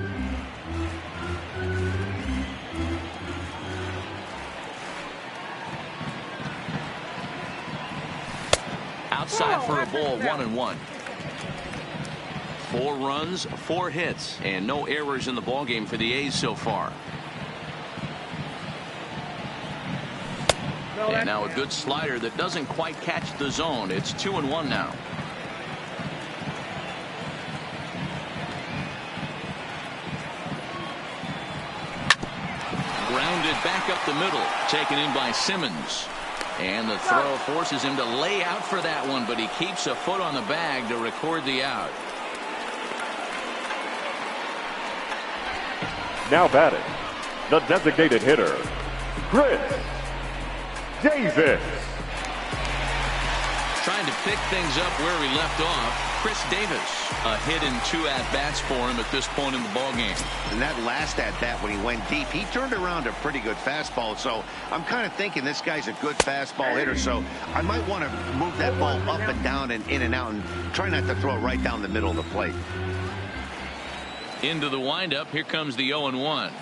Outside for a ball, 1-1. 4 runs, 4 hits, and no errors in the ballgame for the A's so far. And now a good slider that doesn't quite catch the zone. It's 2-1 now. Grounded back up the middle, taken in by Simmons. And the throw forces him to lay out for that one, but he keeps a foot on the bag to record the out.
Now batting, the designated hitter, Chris Davis.
Trying to pick things up where we left off. Chris Davis, a hit in 2 at-bats for him at this point in the ballgame.
And that last at-bat when he went deep, he turned around a pretty good fastball. So I'm kind of thinking this guy's a good fastball hitter. So I might want to move that ball up and down and in and out and try not to throw it right down the middle of the plate.
Into the windup. Here comes the 0-1.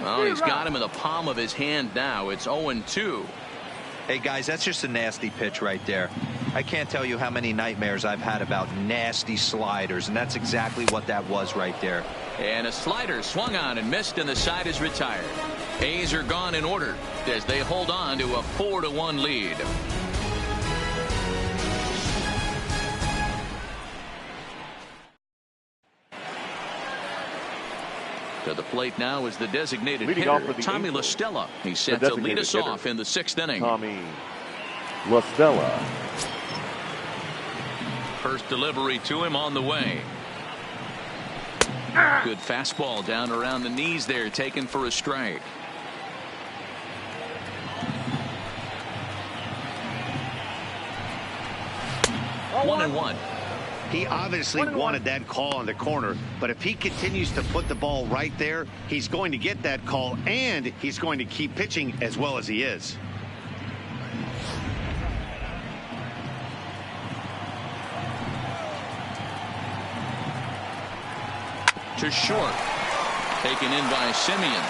Well, he's got him in the palm of his hand now. It's 0-2.
Hey, guys, that's just a nasty pitch right there. I can't tell you how many nightmares I've had about nasty sliders, and that's exactly what that was right there.
And a slider swung on and missed, and the side is retired. A's are gone in order as they hold on to a 4-1 lead. To the plate now is the designated
Leading
hitter,
off for the
Tommy La
Angels,
Stella. He's set to lead us off in the 6th inning.
Tommy La Stella.
First delivery to him on the way. Good fastball down around the knees there, taken for a strike. One and one.
He obviously wanted that call on the corner, but if he continues to put the ball right there, he's going to get that call, and he's going to keep pitching as well as he is.
To short. Taken in by Simeon.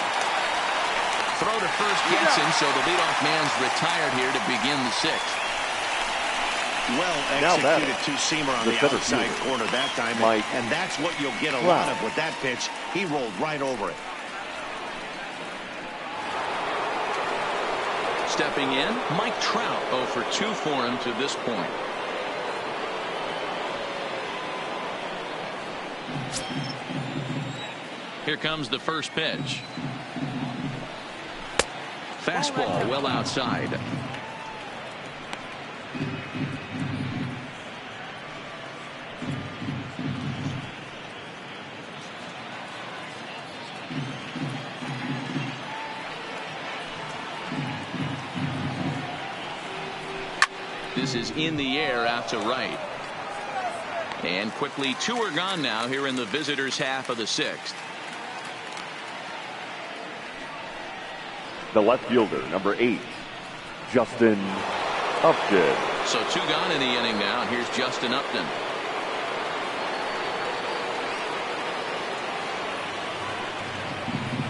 Throw to first gets him, so the leadoff man's retired here to begin the 6th.
Well executed two-seamer on the outside corner that time, and that's what you'll get a lot of with that pitch. He rolled right over it.
Stepping in, Mike Trout, 0 for 2 for him to this point. Here comes the first pitch. Fastball well outside. This is in the air out to right. And quickly 2 are gone now here in the visitors' half of the 6th.
The left fielder, number 8, Justin Upton.
So 2 gone in the inning now. Here's Justin Upton.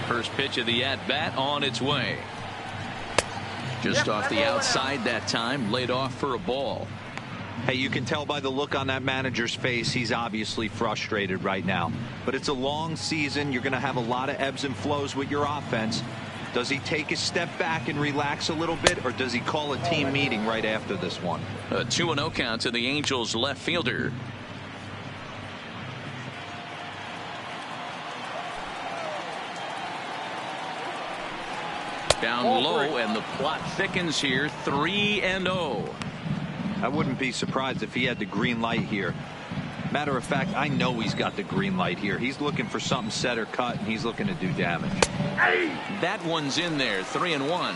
First pitch of the at-bat on its way. Just off the outside that time, laid off for a ball.
Hey, you can tell by the look on that manager's face, he's obviously frustrated right now. But it's a long season. You're going to have a lot of ebbs and flows with your offense. Does he take a step back and relax a little bit, or does he call a team meeting right after this one?
A 2-0 count to the Angels left fielder. Down low, and the plot thickens here. 3-0.
I wouldn't be surprised if he had the green light here. Matter of fact, I know he's got the green light here. He's looking for something set or cut, and he's looking to do damage.
That one's in there. 3-1.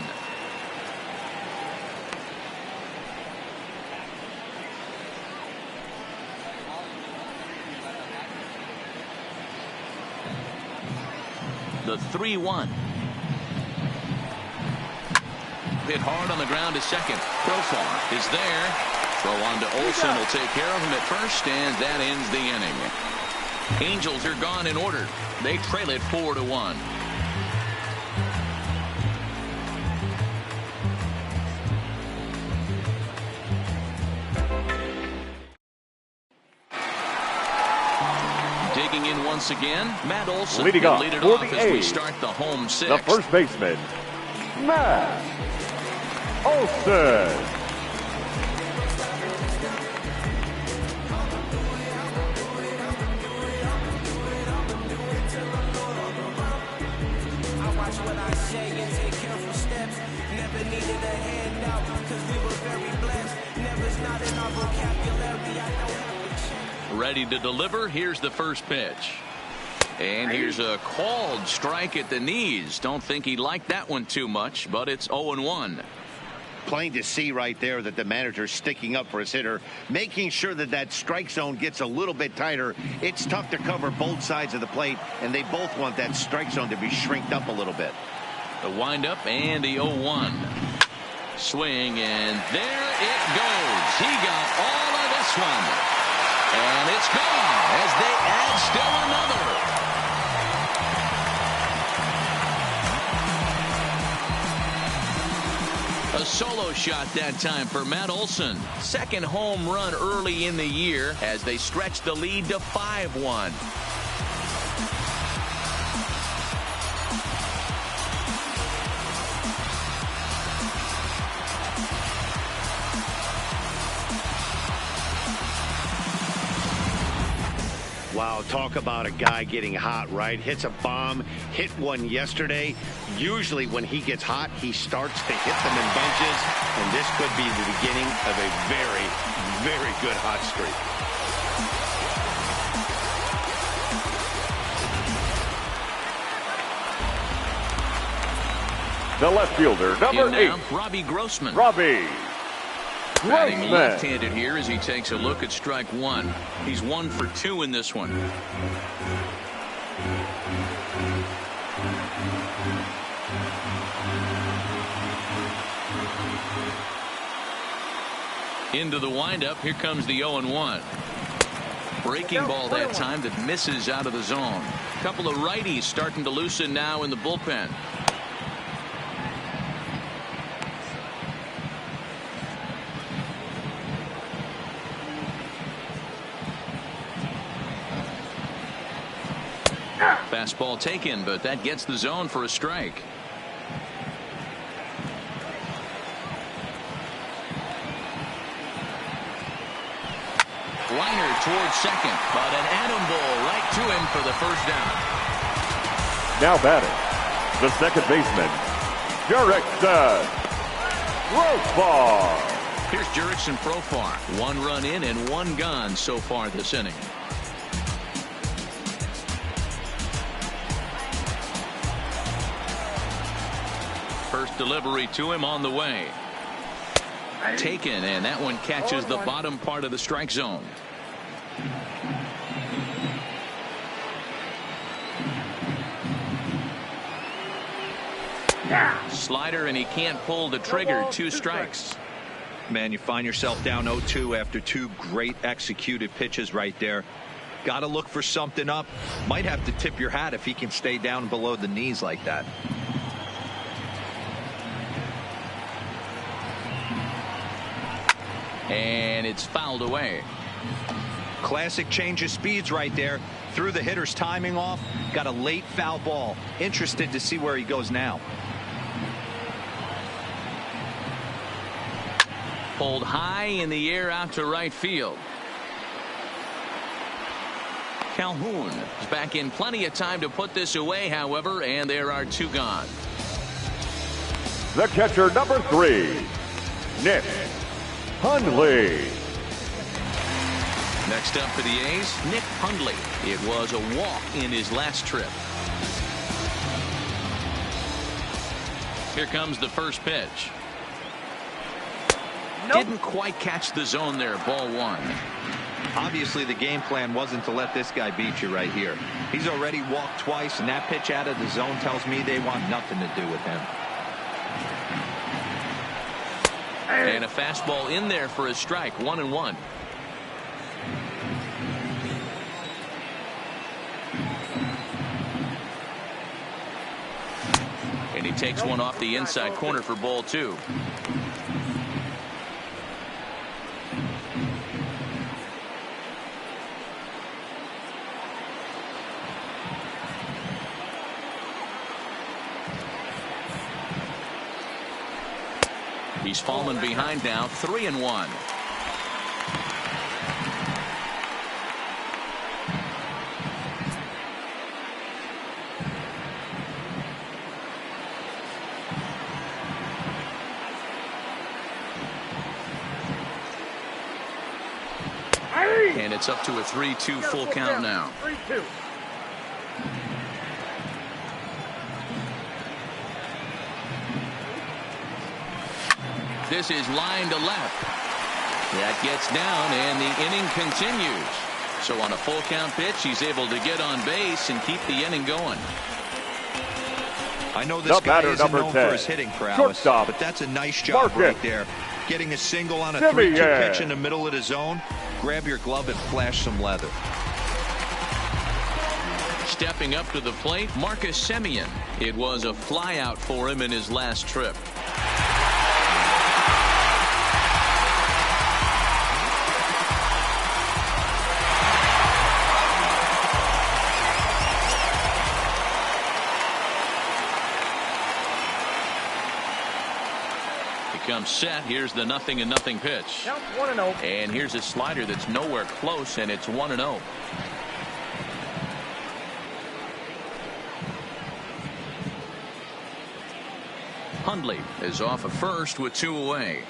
The 3-1. Hit hard on the ground to second. Profar is there. Throw on to Olsen will take care of him at first, and that ends the inning. Angels are gone in order. They trail it 4-1. Digging in once again, Matt Olsen
leading
will
off
lead it
for
off
the
as we
A's,
start the home sixth.
the first baseman, Matt Olsen.
Ready to deliver. Here's the first pitch. And here's a called strike at the knees. Don't think he liked that one too much, but it's 0-1.
Plain to see right there that the manager's sticking up for his hitter, making sure that that strike zone gets a little bit tighter. It's tough to cover both sides of the plate, and they both want that strike zone to be shrinked up a little bit.
The windup and the 0-1. Swing, and there it goes. He got all of this one. And it's gone as they add still another. A solo shot that time for Matt Olsen. Second home run early in the year as they stretch the lead to 5-1.
Wow, talk about a guy getting hot, right? Hits a bomb, hit one yesterday. Usually when he gets hot, he starts to hit them in bunches, and this could be the beginning of a very, very good hot streak.
The left fielder, number 8,
Robbie Grossman.
Robbie
Batting
Grossman.
left-handed here as he takes a look at strike one. He's 1 for 2 in this one. Into the windup. Here comes the 0-1. Breaking ball that time that misses out of the zone. A couple of righties starting to loosen now in the bullpen. Fastball taken, but that gets the zone for a strike. Liner towards second, but an atom ball right to him for the first down.
Now batting, the second baseman, Jurickson Profar.
Here's Jurickson Profar. 1 run in and 1 gone so far this inning. First delivery to him on the way. Taken, and that one catches the bottom part of the strike zone. Slider, and he can't pull the trigger. 2 strikes.
Man, you find yourself down 0-2 after 2 great executed pitches right there. Got to look for something up. Might have to tip your hat if he can stay down below the knees like that.
And it's fouled away.
Classic change of speeds right there. Threw the hitter's timing off. Got a late foul ball. Interested to see where he goes now.
Pulled high in the air out to right field. Calhoun is back in plenty of time to put this away, however, and there are 2 gone.
The catcher, number 3, Nick Hundley.
Next up for the A's, Nick Hundley. It was a walk in his last trip. Here comes the first pitch. Didn't quite catch the zone there. Ball 1.
Obviously the game plan wasn't to let this guy beat you right here. He's already walked twice, and that pitch out of the zone tells me they want nothing to do with him.
And a fastball in there for a strike. 1-1. And he takes one off the inside corner for ball 2. He's fallen behind now, 3-1. And it's up to a 3-2 full count now.
3-2.
This is line to left. That gets down, and the inning continues. So on a full count pitch, he's able to get on base and keep the inning going.
I know this guy isn't known for his hitting prowess, but that's a nice job right there. Getting a single on a 3-2 pitch in the middle of the zone. Grab your glove and flash some leather.
Stepping up to the plate, Marcus Semien. It was a flyout for him in his last trip. Comes set. Here's the 0-0 pitch.
Count 1-0.
And here's a slider that's nowhere close, and it's 1-0. Hundley is off of first with 2 away.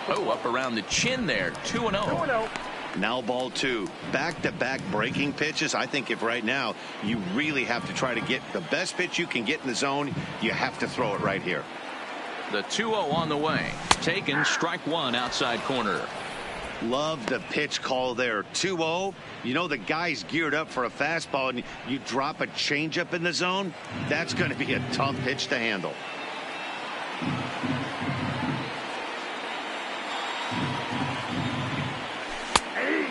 Oh, up around the chin there. 2-0.
2-0.
Now ball 2. Back-to-back breaking pitches. I think if right now you really have to try to get the best pitch you can get in the zone, you have to throw it right here.
The 2-0 on the way. Taken, strike 1 outside corner.
Love the pitch call there. 2-0. You know the guy's geared up for a fastball, and you drop a changeup in the zone. That's going to be a tough pitch to handle.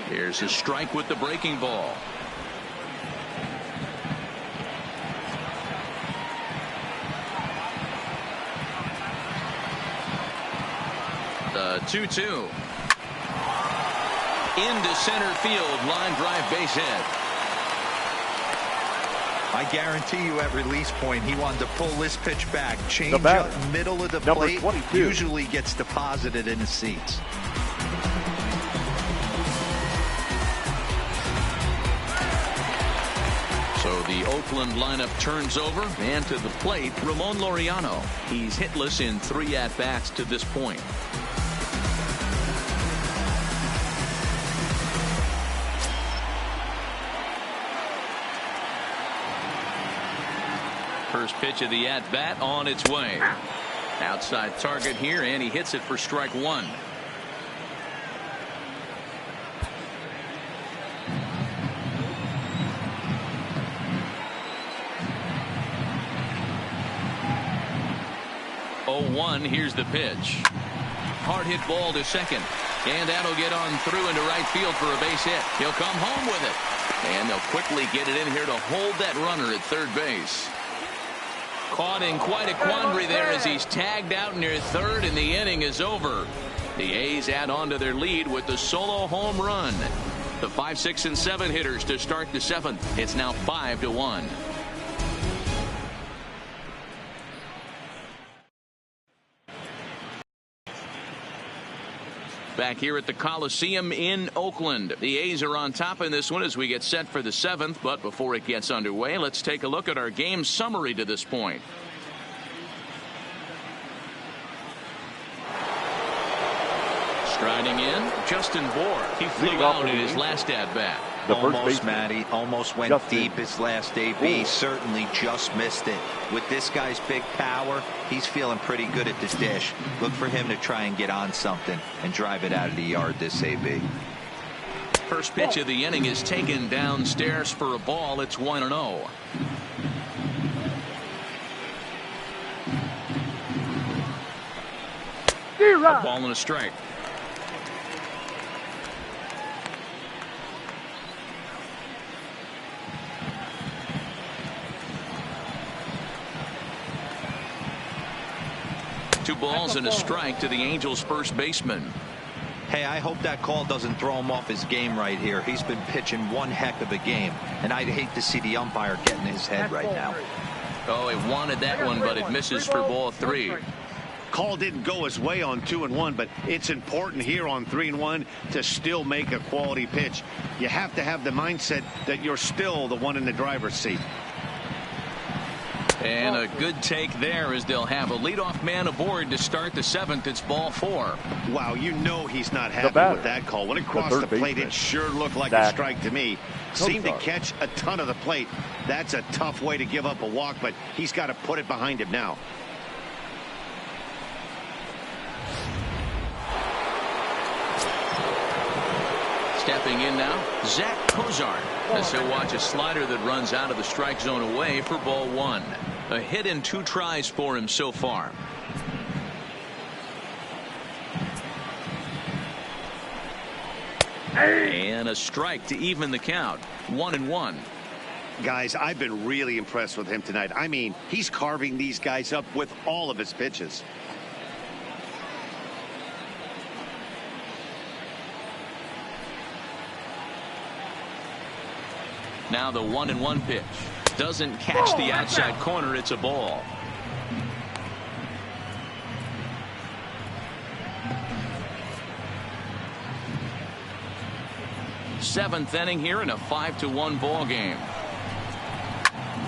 Here's a strike with the breaking ball. The 2-2. Into center field, line drive, base hit.
I guarantee you at release point he wanted to pull this pitch back. Change up middle of the plate.
22.
Usually gets deposited in the seats.
So the Oakland lineup turns over, and to the plate, Ramon Laureano. He's hitless in 3 at-bats to this point. First pitch of the at-bat on its way. Outside target here, and he hits it for strike 1. Here's the pitch. Hard hit ball to second, and that'll get on through into right field for a base hit. He'll come home with it, and they'll quickly get it in here to hold that runner at third base. Caught in quite a quandary there as he's tagged out near third, and the inning is over. The A's add on to their lead with the solo home run. The 5, 6, and 7 hitters to start the 7th. It's now 5-1. Back here at the Coliseum in Oakland. The A's are on top in this one as we get set for the 7th. But before it gets underway, let's take a look at our game summary to this point. Striding in, Justin Bour. He flew out in his last at-bat.
Almost, Matty. Almost went deep his last AB. Certainly just missed it. With this guy's big power, he's feeling pretty good at this dish. Look for him to try and get on something and drive it out of the yard this AB.
First pitch of the inning is taken downstairs for a ball. It's 1-0. A ball and a strike. Two balls and a strike to the Angels' first baseman.
Hey, I hope that call doesn't throw him off his game right here. He's been pitching one heck of a game, and I'd hate to see the umpire get in his head right now.
Oh, he wanted that one, but it misses for ball 3.
Call didn't go his way on 2-1, but it's important here on 3-1 to still make a quality pitch. You have to have the mindset that you're still the one in the driver's seat.
And a good take there as they'll have a leadoff man aboard to start the 7th. It's ball 4.
Wow, you know he's not happy with that call. When it crossed the plate, it sure looked like a strike to me. Seemed to catch a ton of the plate. That's a tough way to give up a walk, but he's got to put it behind him now.
Stepping in now, Zach Cozart, as he'll watch a slider that runs out of the strike zone away for ball 1. A hit and 2 tries for him so far. And a strike to even the count. 1-1.
Guys, I've been really impressed with him tonight. I mean, he's carving these guys up with all of his pitches.
Now the 1-1 pitch. Doesn't catch the outside corner. It's a ball. Seventh inning here in a 5-1 ball game.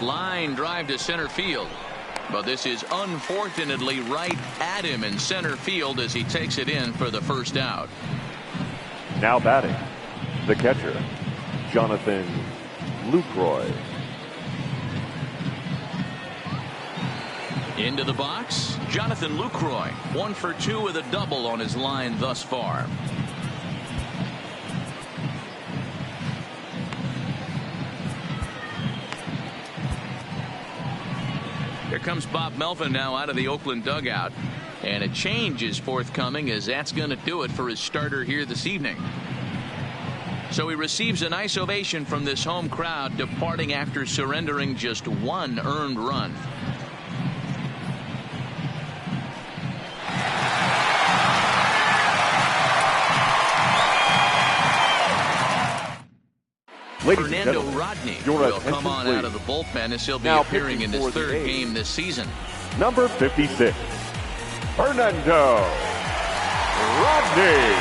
Line drive to center field. But this is unfortunately right at him in center field as he takes it in for the first out.
Now batting, the catcher, Jonathan Lucroy.
Into the box, Jonathan Lucroy. 1 for 2 with a double on his line thus far. Here comes Bob Melvin now out of the Oakland dugout. And a change is forthcoming, as that's going to do it for his starter here this evening. So he receives a nice ovation from this home crowd, departing after surrendering just 1 earned run. Fernando Rodney will come on out of the bullpen as he'll be appearing in his 3rd game this season.
Number 56, Fernando Rodney.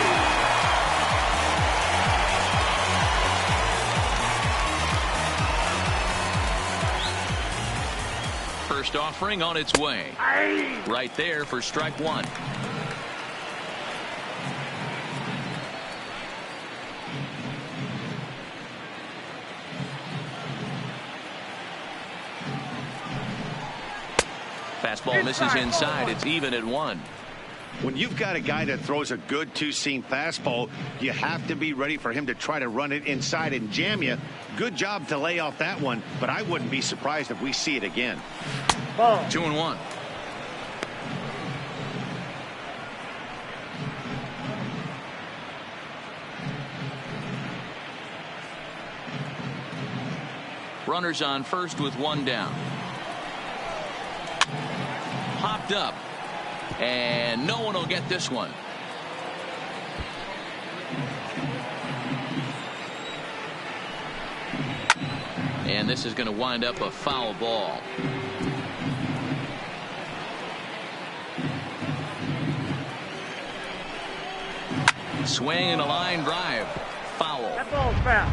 First offering on its way. Right there for strike 1. Fastball misses inside. It's even at 1.
When you've got a guy that throws a good 2-seam fastball, you have to be ready for him to try to run it inside and jam you. Good job to lay off that one, but I wouldn't be surprised if we see it again.
2-1. Runners on first with 1 down. Popped up, and no one will get this one. And this is going to wind up a foul ball. Swing and a line drive. Foul.
That ball's foul.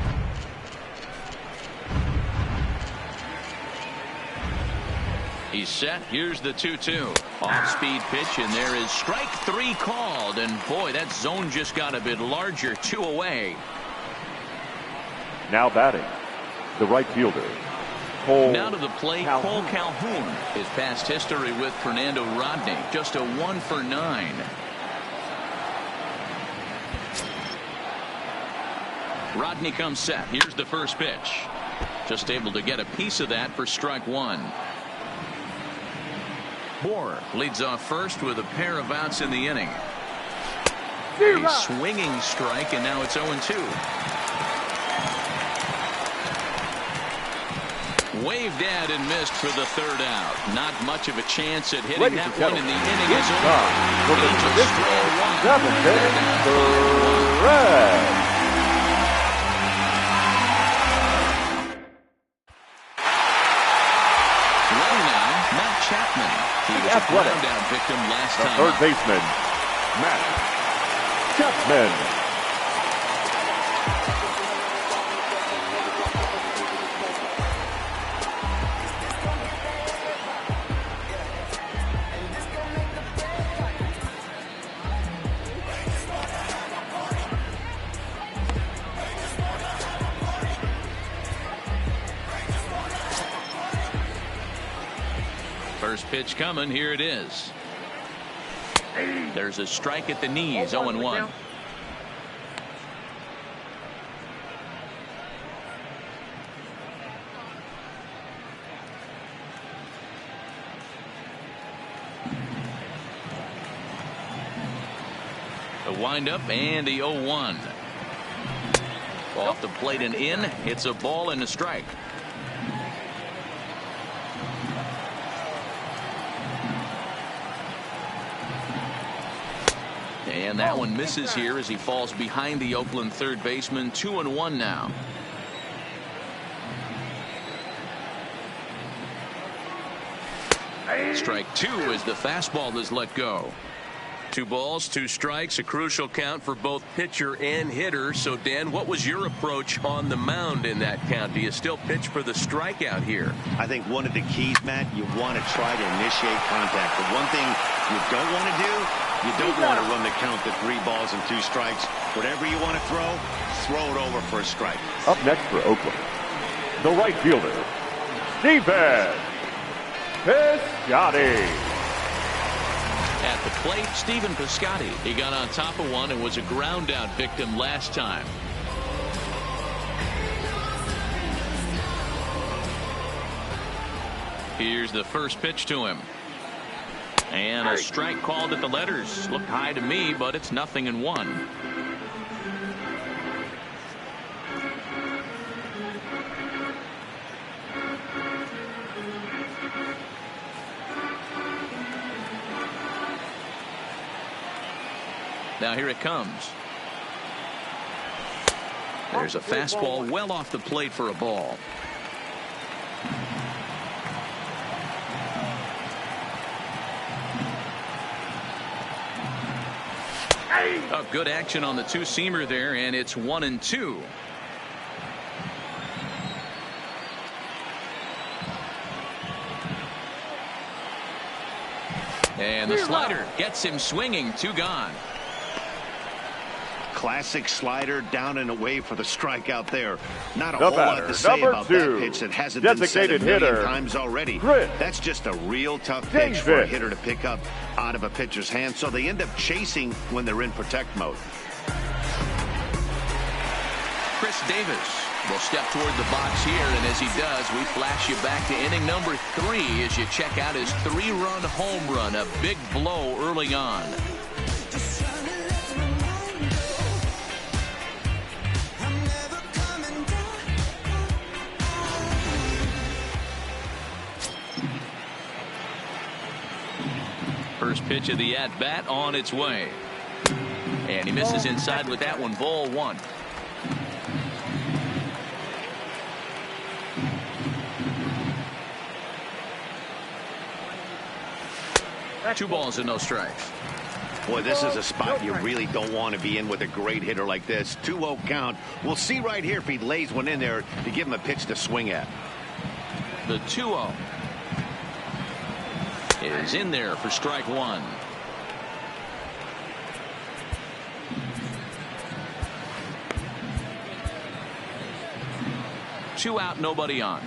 He's set. Here's the 2-2. Off-speed pitch, and there is strike 3 called. And boy, that zone just got a bit larger. 2 away.
Now batting, the right fielder, Cole.
Now to the plate, Cole Calhoun. His past history with Fernando Rodney, just a 1 for 9. Rodney comes set. Here's the first pitch. Just able to get a piece of that for strike 1. Bohr leads off first with a pair of outs in the inning. A swinging strike, and now it's 0-2. Waved at and missed for the third out. Not much of a chance at hitting that one, and the inning is over. Angels score one. Ready now, Matt Chapman. He was a ground-out victim last time.
Third baseman, Matt Chapman.
First pitch coming. Here it is. There's a strike at the knees. 0-1. The windup and the 0-1. Off the plate and in. It's a ball and a strike. And that one misses here as he falls behind the Oakland third baseman. 2-1 now. Strike two as the fastball is let go. 2 balls, 2 strikes, a crucial count for both pitcher and hitter. So, Dan, what was your approach on the mound in that count? Do you still pitch for the strikeout here?
I think one of the keys, Matt, you want to try to initiate contact. The one thing you don't want to do, you don't want to run the count to 3 balls and 2 strikes. Whatever you want to throw it over for a strike.
Up next for Oakland, the right fielder, Stephen Piscotty.
At the plate, Stephen Piscotty. He got on top of one and was a ground-out victim last time. Here's the first pitch to him. And a strike called at the letters. Looked high to me, but it's 0-1. Now here it comes. There's a fastball well off the plate for a ball. Oh, good action on the 2-seamer there, and it's 1-2. And the slider gets him swinging. 2 gone.
Classic slider down and away for the strikeout there. Not a whole lot to say about that pitch that hasn't been said a million times already. That's just a real tough pitch for a hitter to pick up out of a pitcher's hand, so they end up chasing when they're in protect mode.
Chris Davis will step toward the box here, and as he does, we flash you back to inning number 3 as you check out his 3-run home run, a big blow early on. First pitch of the at-bat on its way. And he misses inside with that one. Ball 1. Two balls and no strikes.
Boy, this is a spot you really don't want to be in with a great hitter like this. 2-0 count. We'll see right here if he lays one in there to give him a pitch to swing at.
The 2-0 is in there for strike 1. Two out, nobody on.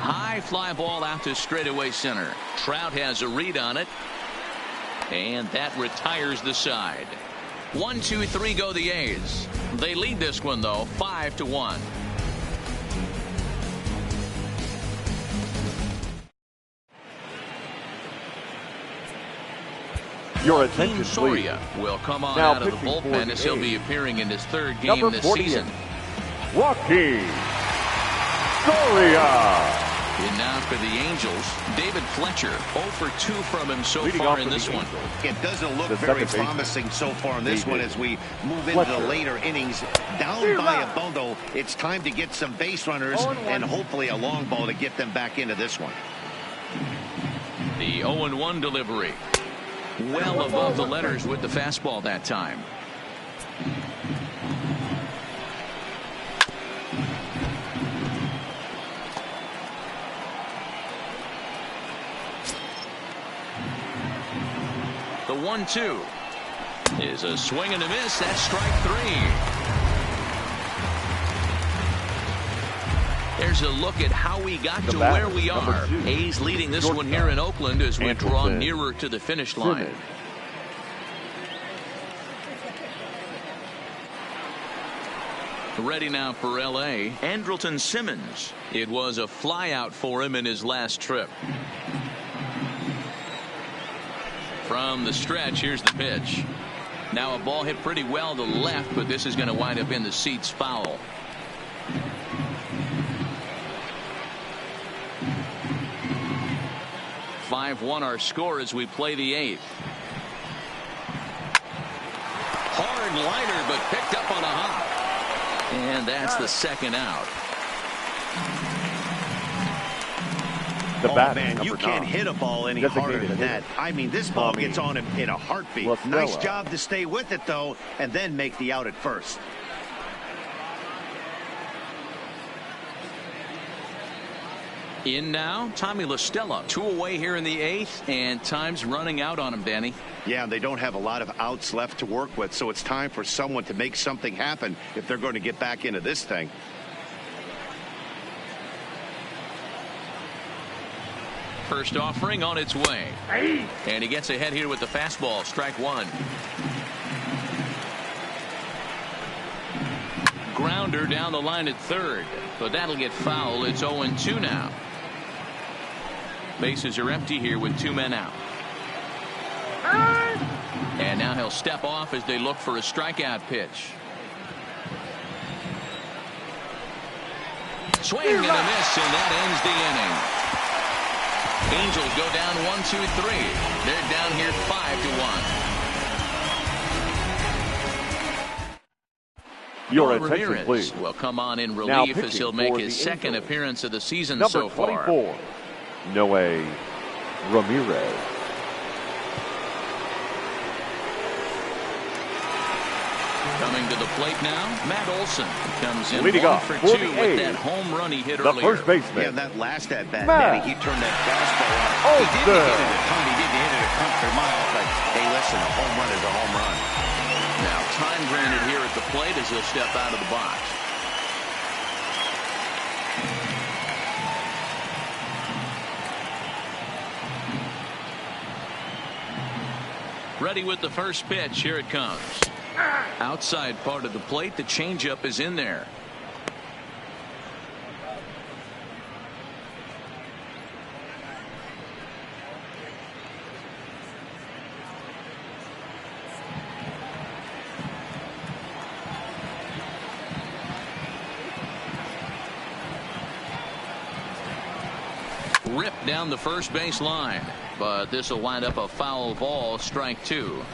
High fly ball out to straightaway center. Trout has a read on it, and that retires the side. 1, 2, 3 go the A's. They lead this one though, 5-1.
Your
Joaquin
attention,
Soria
please.
will come on
Now
out of the
pitching for
bullpen
the
as he'll be
A's,
appearing in his third game
number
this
48,
season.
Joaquin Soria.
And now for the Angels, David Fletcher, 0 for 2 from him so
Leading
far
off
in
for
this
the
one.
Angels,
It doesn't look
the
very
second baseman,
promising so far in this
David
one as we move into
Fletcher.
the later innings. Down by a bundle, it's time to get some base runners and hopefully a long ball to get them back into this one.
The 0-1 delivery. Well above the letters with the fastball that time. The 1-2 is a swing and a miss. That's strike 3. There's a look at how we got to where we are. A's leading this one here in Oakland as we draw nearer to the finish line. Ready now for LA, Andrelton Simmons. It was a flyout for him in his last trip. From the stretch, here's the pitch. Now a ball hit pretty well to the left, but this is going to wind up in the seats foul. (5-1) our score as we play the 8th. Hard liner, but picked up on a hop. And that's the second out.
Man, you can't hit a ball any harder than that. I mean, this ball gets on him in a heartbeat. Nice job to stay with it, though, and then make the out at first.
In now, Tommy La Stella. 2 away here in the 8th, and time's running out on him, Danny.
Yeah, they don't have a lot of outs left to work with, so it's time for someone to make something happen if they're going to get back into this thing.
First offering on its way. And he gets ahead here with the fastball. Strike 1. Grounder down the line at third, but that'll get foul. It's 0-2 now. Bases are empty here with 2 men out. And now he'll step off as they look for a strikeout pitch. Swing and a miss, and that ends the inning. Angels go down 1-2-3. They're down here 5-1.
Your attention,
Ramirez
please.
will come on in
Now
relief as he'll make his second
Angels,
appearance of the season
number
so far.
24, Noe Ramirez.
Coming to the plate now, Matt Olson comes in
Leading
1
off
for
for
2
the
with
A's,
that home run he hit
the
earlier.
first baseman.
Yeah, that last at bat,
Matt
Danny, he turned that fastball on. He didn't hit it a ton. He didn't hit it a country mile, but hey, listen, a home run is a home run.
Now time granted here at the plate as he'll step out of the box. Ready with the first pitch. Here it comes. Outside part of the plate. The changeup is in there. Ripped down the first base line, but this will wind up a foul ball. Strike 2.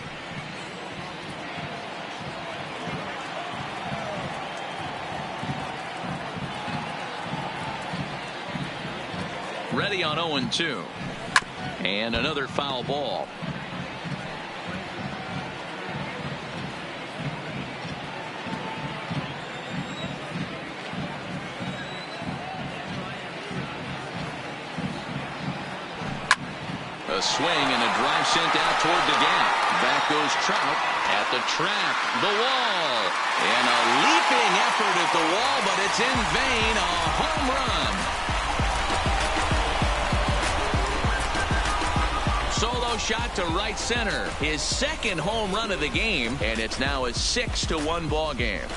Ready on 0-2. And another foul ball. A swing and a drive sent out toward the gap. Back goes Trout at the track. The wall. And a leaping effort at the wall, but it's in vain. A home run. Solo shot to right center. His second home run of the game. And it's now a 6-1 ball game.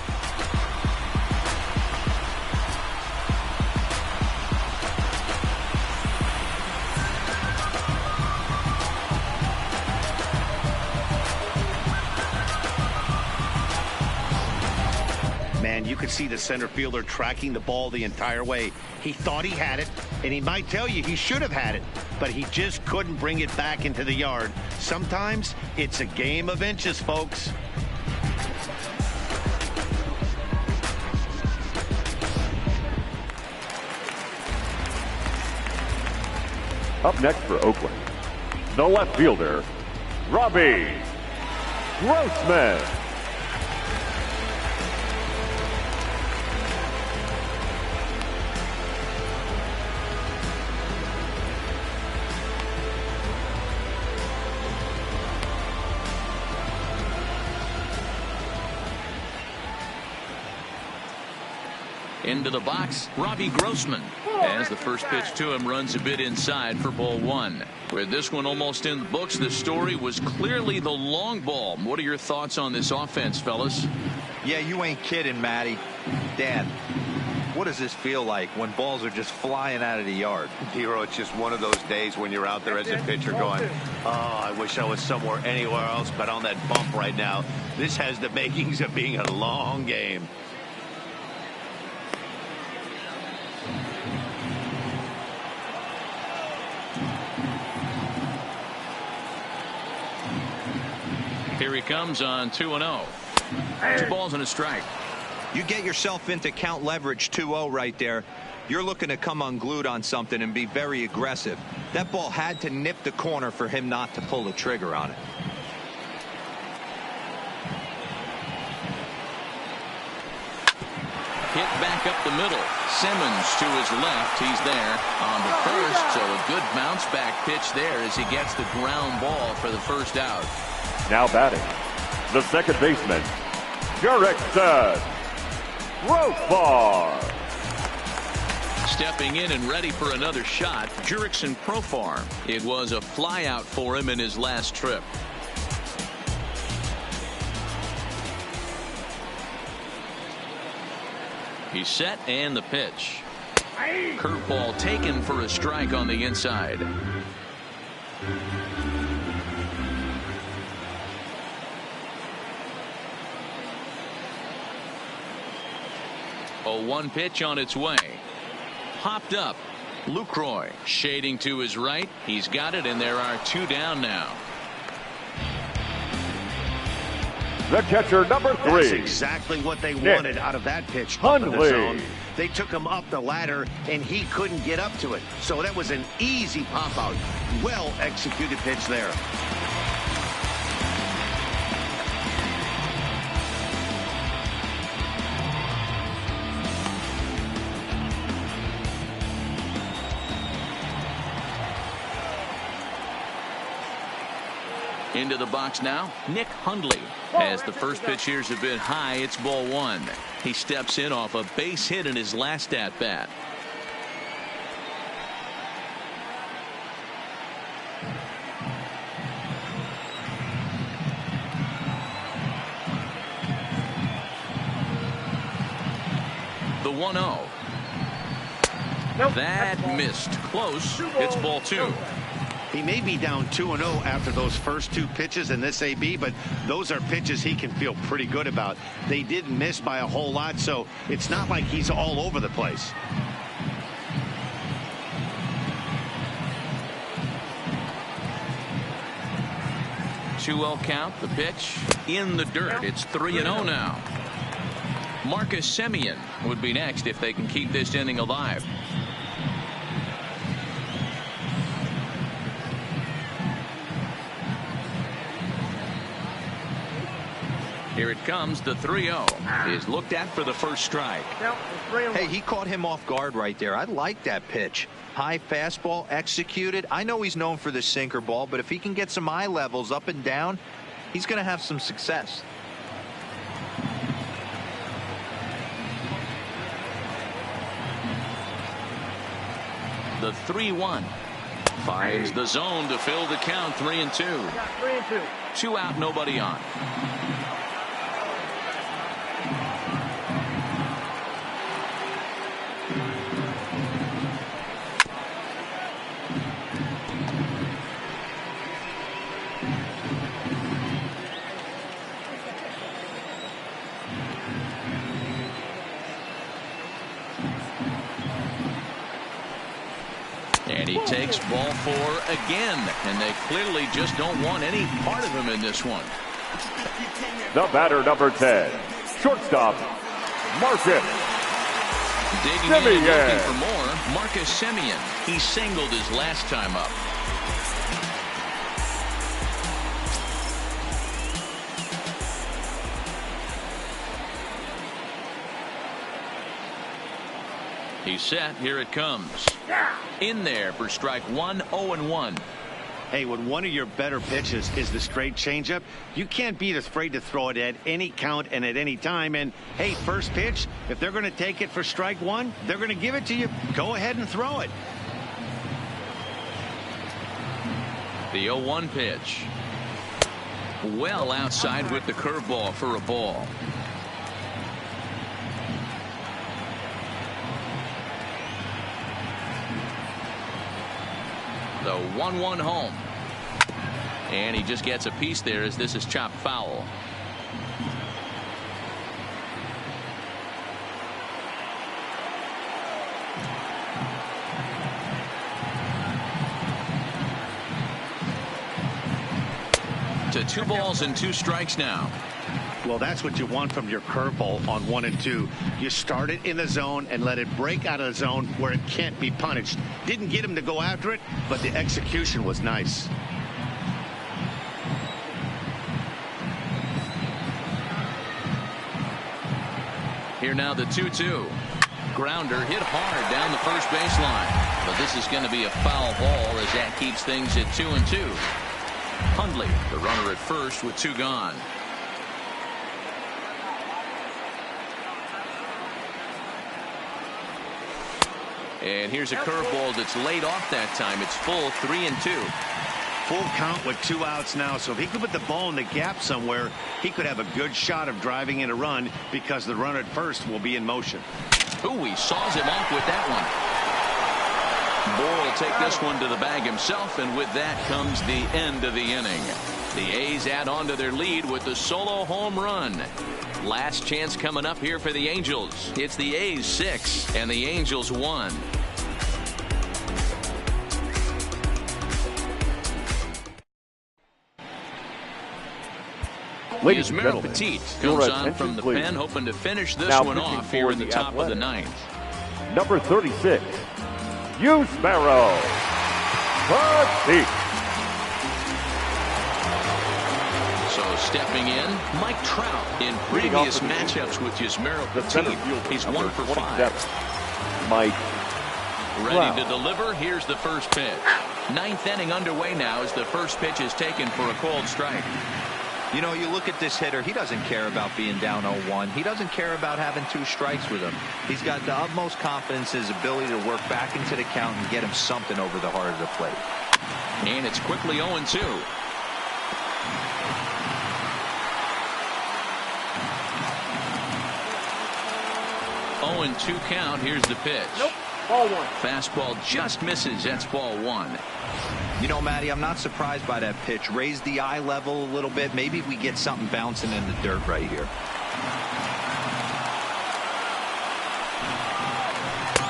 Man, you could see the center fielder tracking the ball the entire way. He thought he had it, and he might tell you he should have had it, but he just couldn't bring it back into the yard. Sometimes it's a game of inches, folks.
Up next for Oakland, the left fielder, Robbie Grossman.
Into the box, Robbie Grossman. As the first pitch to him runs a bit inside for ball one. With this one almost in the books, the story was clearly the long ball. What are your thoughts on this offense, fellas?
Yeah, you ain't kidding, Matty. Dan, what does this feel like when balls are just flying out of the yard?
Hero, it's just one of those days when you're out there as a pitcher going, oh, I wish I was somewhere anywhere else but on that bump right now. This has the makings of being a long game.
Here he comes on 2-0. 2 balls and a strike.
You get yourself into count leverage 2-0 right there. You're looking to come unglued on something and be very aggressive. That ball had to nip the corner for him not to pull the trigger on it.
Hit back up the middle. Simmons to his left. He's there on the first. So a good bounce back pitch there as he gets the ground ball for the first out.
Now batting, the second baseman, Jurickson Profar.
Stepping in and ready for another shot, Jurickson Profar. It was a flyout for him in his last trip. He's set and the pitch. Curveball taken for a strike on the inside. A 1 pitch on its way. Popped up. Lucroy shading to his right. He's got it, and there are 2 down now.
The catcher, number 3.
That's exactly what they wanted out of that pitch. Up in the zone. They took him up the ladder, and he couldn't get up to it. So that was an easy pop out. Well executed pitch there.
Into the box now, Nick Hundley. As the first pitch here's a bit high, it's ball 1. He steps in off a base hit in his last at bat. The 1-0. That missed. Close. It's ball 2.
He may be down 2-0 after those first 2 pitches in this AB, but those are pitches he can feel pretty good about. They didn't miss by a whole lot, so it's not like he's all over the place.
Two-0 count. The pitch in the dirt. It's 3-0 now. Marcus Semien would be next if they can keep this inning alive. Here it comes. The 3-0 is looked at for the first strike.
Hey, he caught him off guard right there. I like that pitch. High fastball executed. I know he's known for the sinker ball, but if he can get some eye levels up and down, he's going to have some success.
The 3-1 finds the zone to fill the count. 3-2. 2 out, nobody on. He takes ball 4 again, and they clearly just don't want any part of him in this one.
The batter, number 10, shortstop, Marcus
Digging in and looking for more, Marcus Semien. He singled his last time up. He's set. Here it comes. In there for strike 1, 0-1.
Hey, when one of your better pitches is the straight changeup, you can't be afraid to throw it at any count and at any time. And, hey, first pitch, if they're going to take it for strike 1, they're going to give it to you. Go ahead and throw it.
The 0-1 pitch. Well outside with the curveball for a ball. The 1-1 home. And he just gets a piece there as this is chopped foul. To 2 balls and 2 strikes now.
Well, that's what you want from your curveball on 1 and 2. You start it in the zone and let it break out of the zone where it can't be punished. Didn't get him to go after it, but the execution was nice.
Here now the 2-2. Grounder hit hard down the first baseline. But this is going to be a foul ball as that keeps things at 2-2. Hundley, the runner at first with 2 gone. And here's a curveball that's laid off that time. It's full 3-2.
Full count with 2 outs now. So if he could put the ball in the gap somewhere, he could have a good shot of driving in a run because the runner at first will be in motion.
Ooh, he saws him off with that one. Bohr will take this one to the bag himself, and with that comes the end of the inning. The A's add on to their lead with the solo home run. Last chance coming up here for the Angels. It's the A's 6 and the Angels 1.
Ladies and
Yasmir
gentlemen,
Petit
your
comes on
attention,
from the
please.
pen, hoping to finish this
Now
one
pitching
off here
for
at the
the
top of the
Athletics.
9th.
Number 36, Yusmero Petit.
So stepping in, Mike Trout. In
Leading off
previous
for the
matchups with Yasmir
The center
Petit,
fielder,
he's
number
1 for
27,
5.
Mike
Ready to deliver. Here's the first pitch. 9th inning underway now as the first pitch is taken for a called strike.
You know, you look at this hitter, he doesn't care about being down 0-1. He doesn't care about having 2 strikes with him. He's got the utmost confidence in his ability to work back into the count and get him something over the heart of the plate.
And it's quickly 0-2. Oh, and 2 count. Here's the pitch.
Nope. Ball 1.
Fastball just misses. That's ball 1.
You know, Matty, I'm not surprised by that pitch. Raise the eye level a little bit. Maybe we get something bouncing in the dirt right here.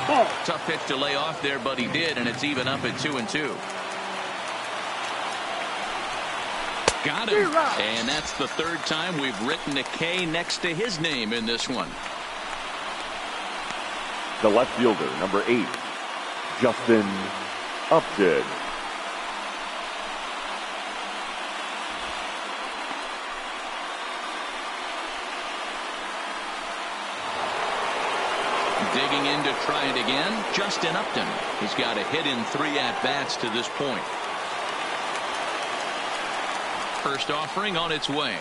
Ball.
Tough pitch to lay off there, but he did, and it's even up at 2-2. Got him. And that's the 3rd time we've written a K next to his name in this one.
The left fielder, number 8, Justin Upton.
Digging in to try it again, Justin Upton. He's got a hit in 3 at-bats to this point. First offering on its way.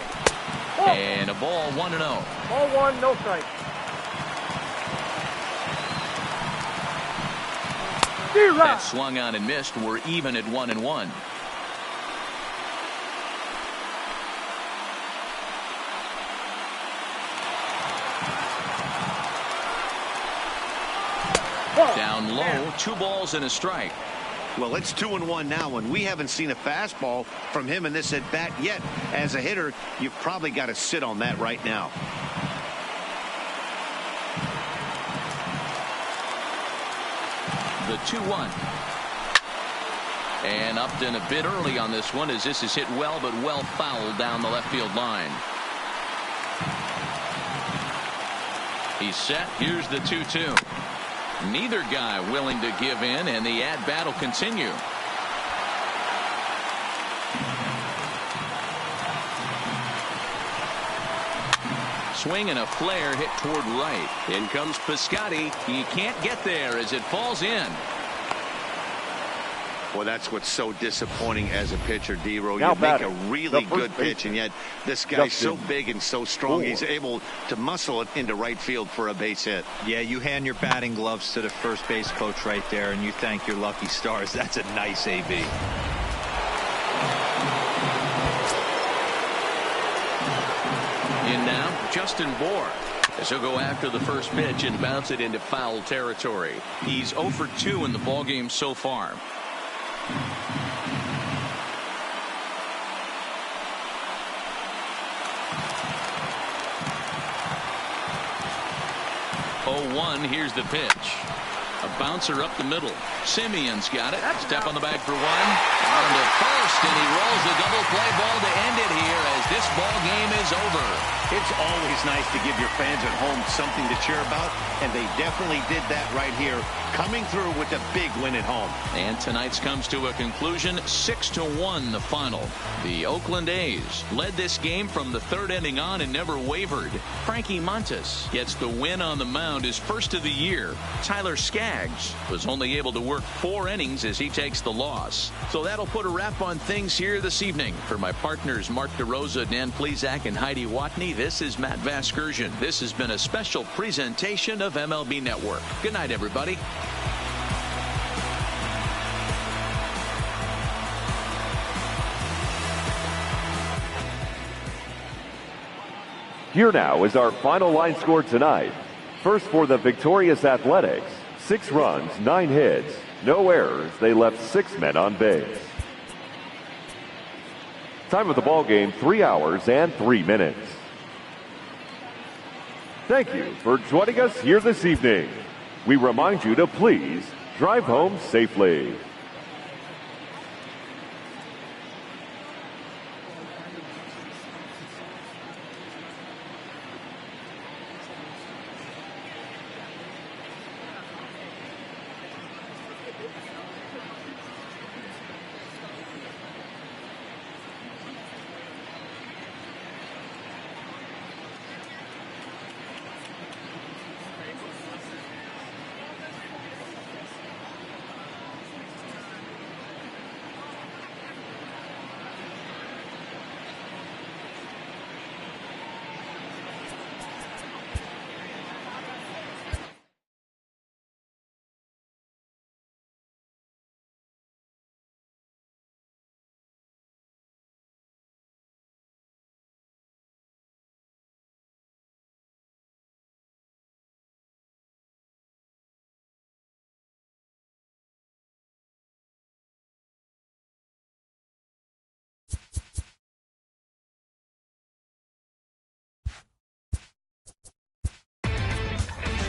And a ball 1-0.
Ball 1, no strike.
That swung on and missed. We're even at 1-1. Down low, 2 balls and a strike.
Well, it's 2-1 now, and we haven't seen a fastball from him in this at bat yet. As a hitter, you've probably got to sit on that right now.
The 2-1. And Upton a bit early on this one as this is hit well, but well fouled down the left field line. He's set. Here's the 2-2. Neither guy willing to give in, and the at-bat will continue. Swing and a flare hit toward right. In comes Piscotty. He can't get there as it falls in.
Well, that's what's so disappointing as a pitcher, D-Row.
Now
You make a really good pitch, and yet this guy's so big and so strong, he's able to muscle it into right field for a base hit.
Yeah, you hand your batting gloves to the first base coach right there, and you thank your lucky stars. That's a nice AB.
In now, Justin Bohr. As he'll go after the first pitch and bounce it into foul territory. He's 0 for 2 in the ballgame so far. 0-1. Here's the pitch. A bouncer up the middle. Simeon's got it. Step on the bag for one. On to first, and he rolls a double play ball to end it here as this ball game is over.
It's always nice to give your fans at home something to cheer about, and they definitely did that right here, coming through with a big win at home.
And tonight's comes to a conclusion, 6-1 the final. The Oakland A's led this game from the third inning on and never wavered. Frankie Montas gets the win on the mound, his first of the year. Tyler Skaggs was only able to work 4 innings as he takes the loss. So that'll put a wrap on things here this evening. For my partners Mark DeRosa, Dan Plesac, and Heidi Watney, this is Matt Vasgersian. This has been a special presentation of MLB Network. Good night, everybody.
Here now is our final line score tonight. First for the victorious Athletics, 6 runs, 9 hits, no errors. They left 6 men on base. Time of the ball game, 3 hours and 3 minutes. Thank you for joining us here this evening. We remind you to please drive home safely.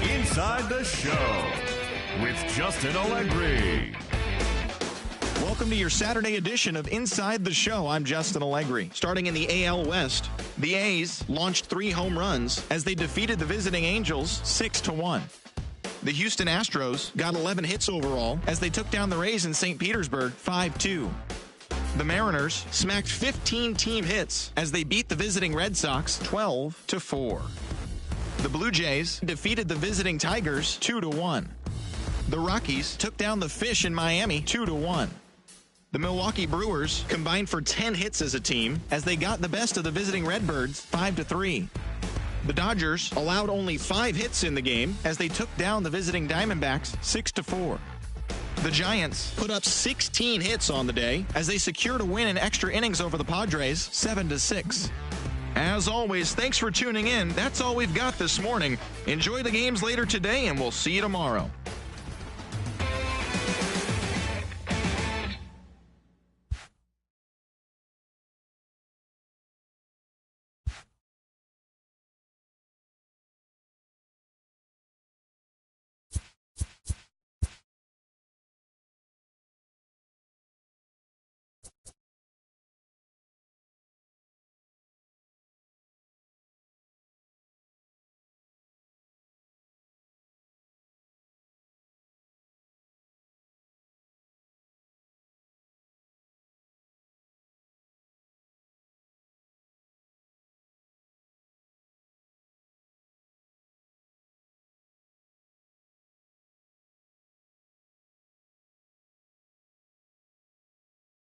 Inside the Show with Justin Allegri.
Welcome to your Saturday edition of Inside the Show. I'm Justin Allegri. Starting in the AL West, the A's launched 3 home runs as they defeated the visiting Angels 6-1. The Houston Astros got 11 hits overall as they took down the Rays in St. Petersburg 5-2. The Mariners smacked 15 team hits as they beat the visiting Red Sox 12-4. The Blue Jays defeated the visiting Tigers 2-1. The Rockies took down the Fish in Miami 2-1. The Milwaukee Brewers combined for 10 hits as a team as they got the best of the visiting Redbirds 5-3. The Dodgers allowed only 5 hits in the game as they took down the visiting Diamondbacks 6-4. The Giants put up 16 hits on the day as they secured a win in extra innings over the Padres 7-6. As always, thanks for tuning in. That's all we've got this morning. Enjoy the games later today, and we'll see you tomorrow.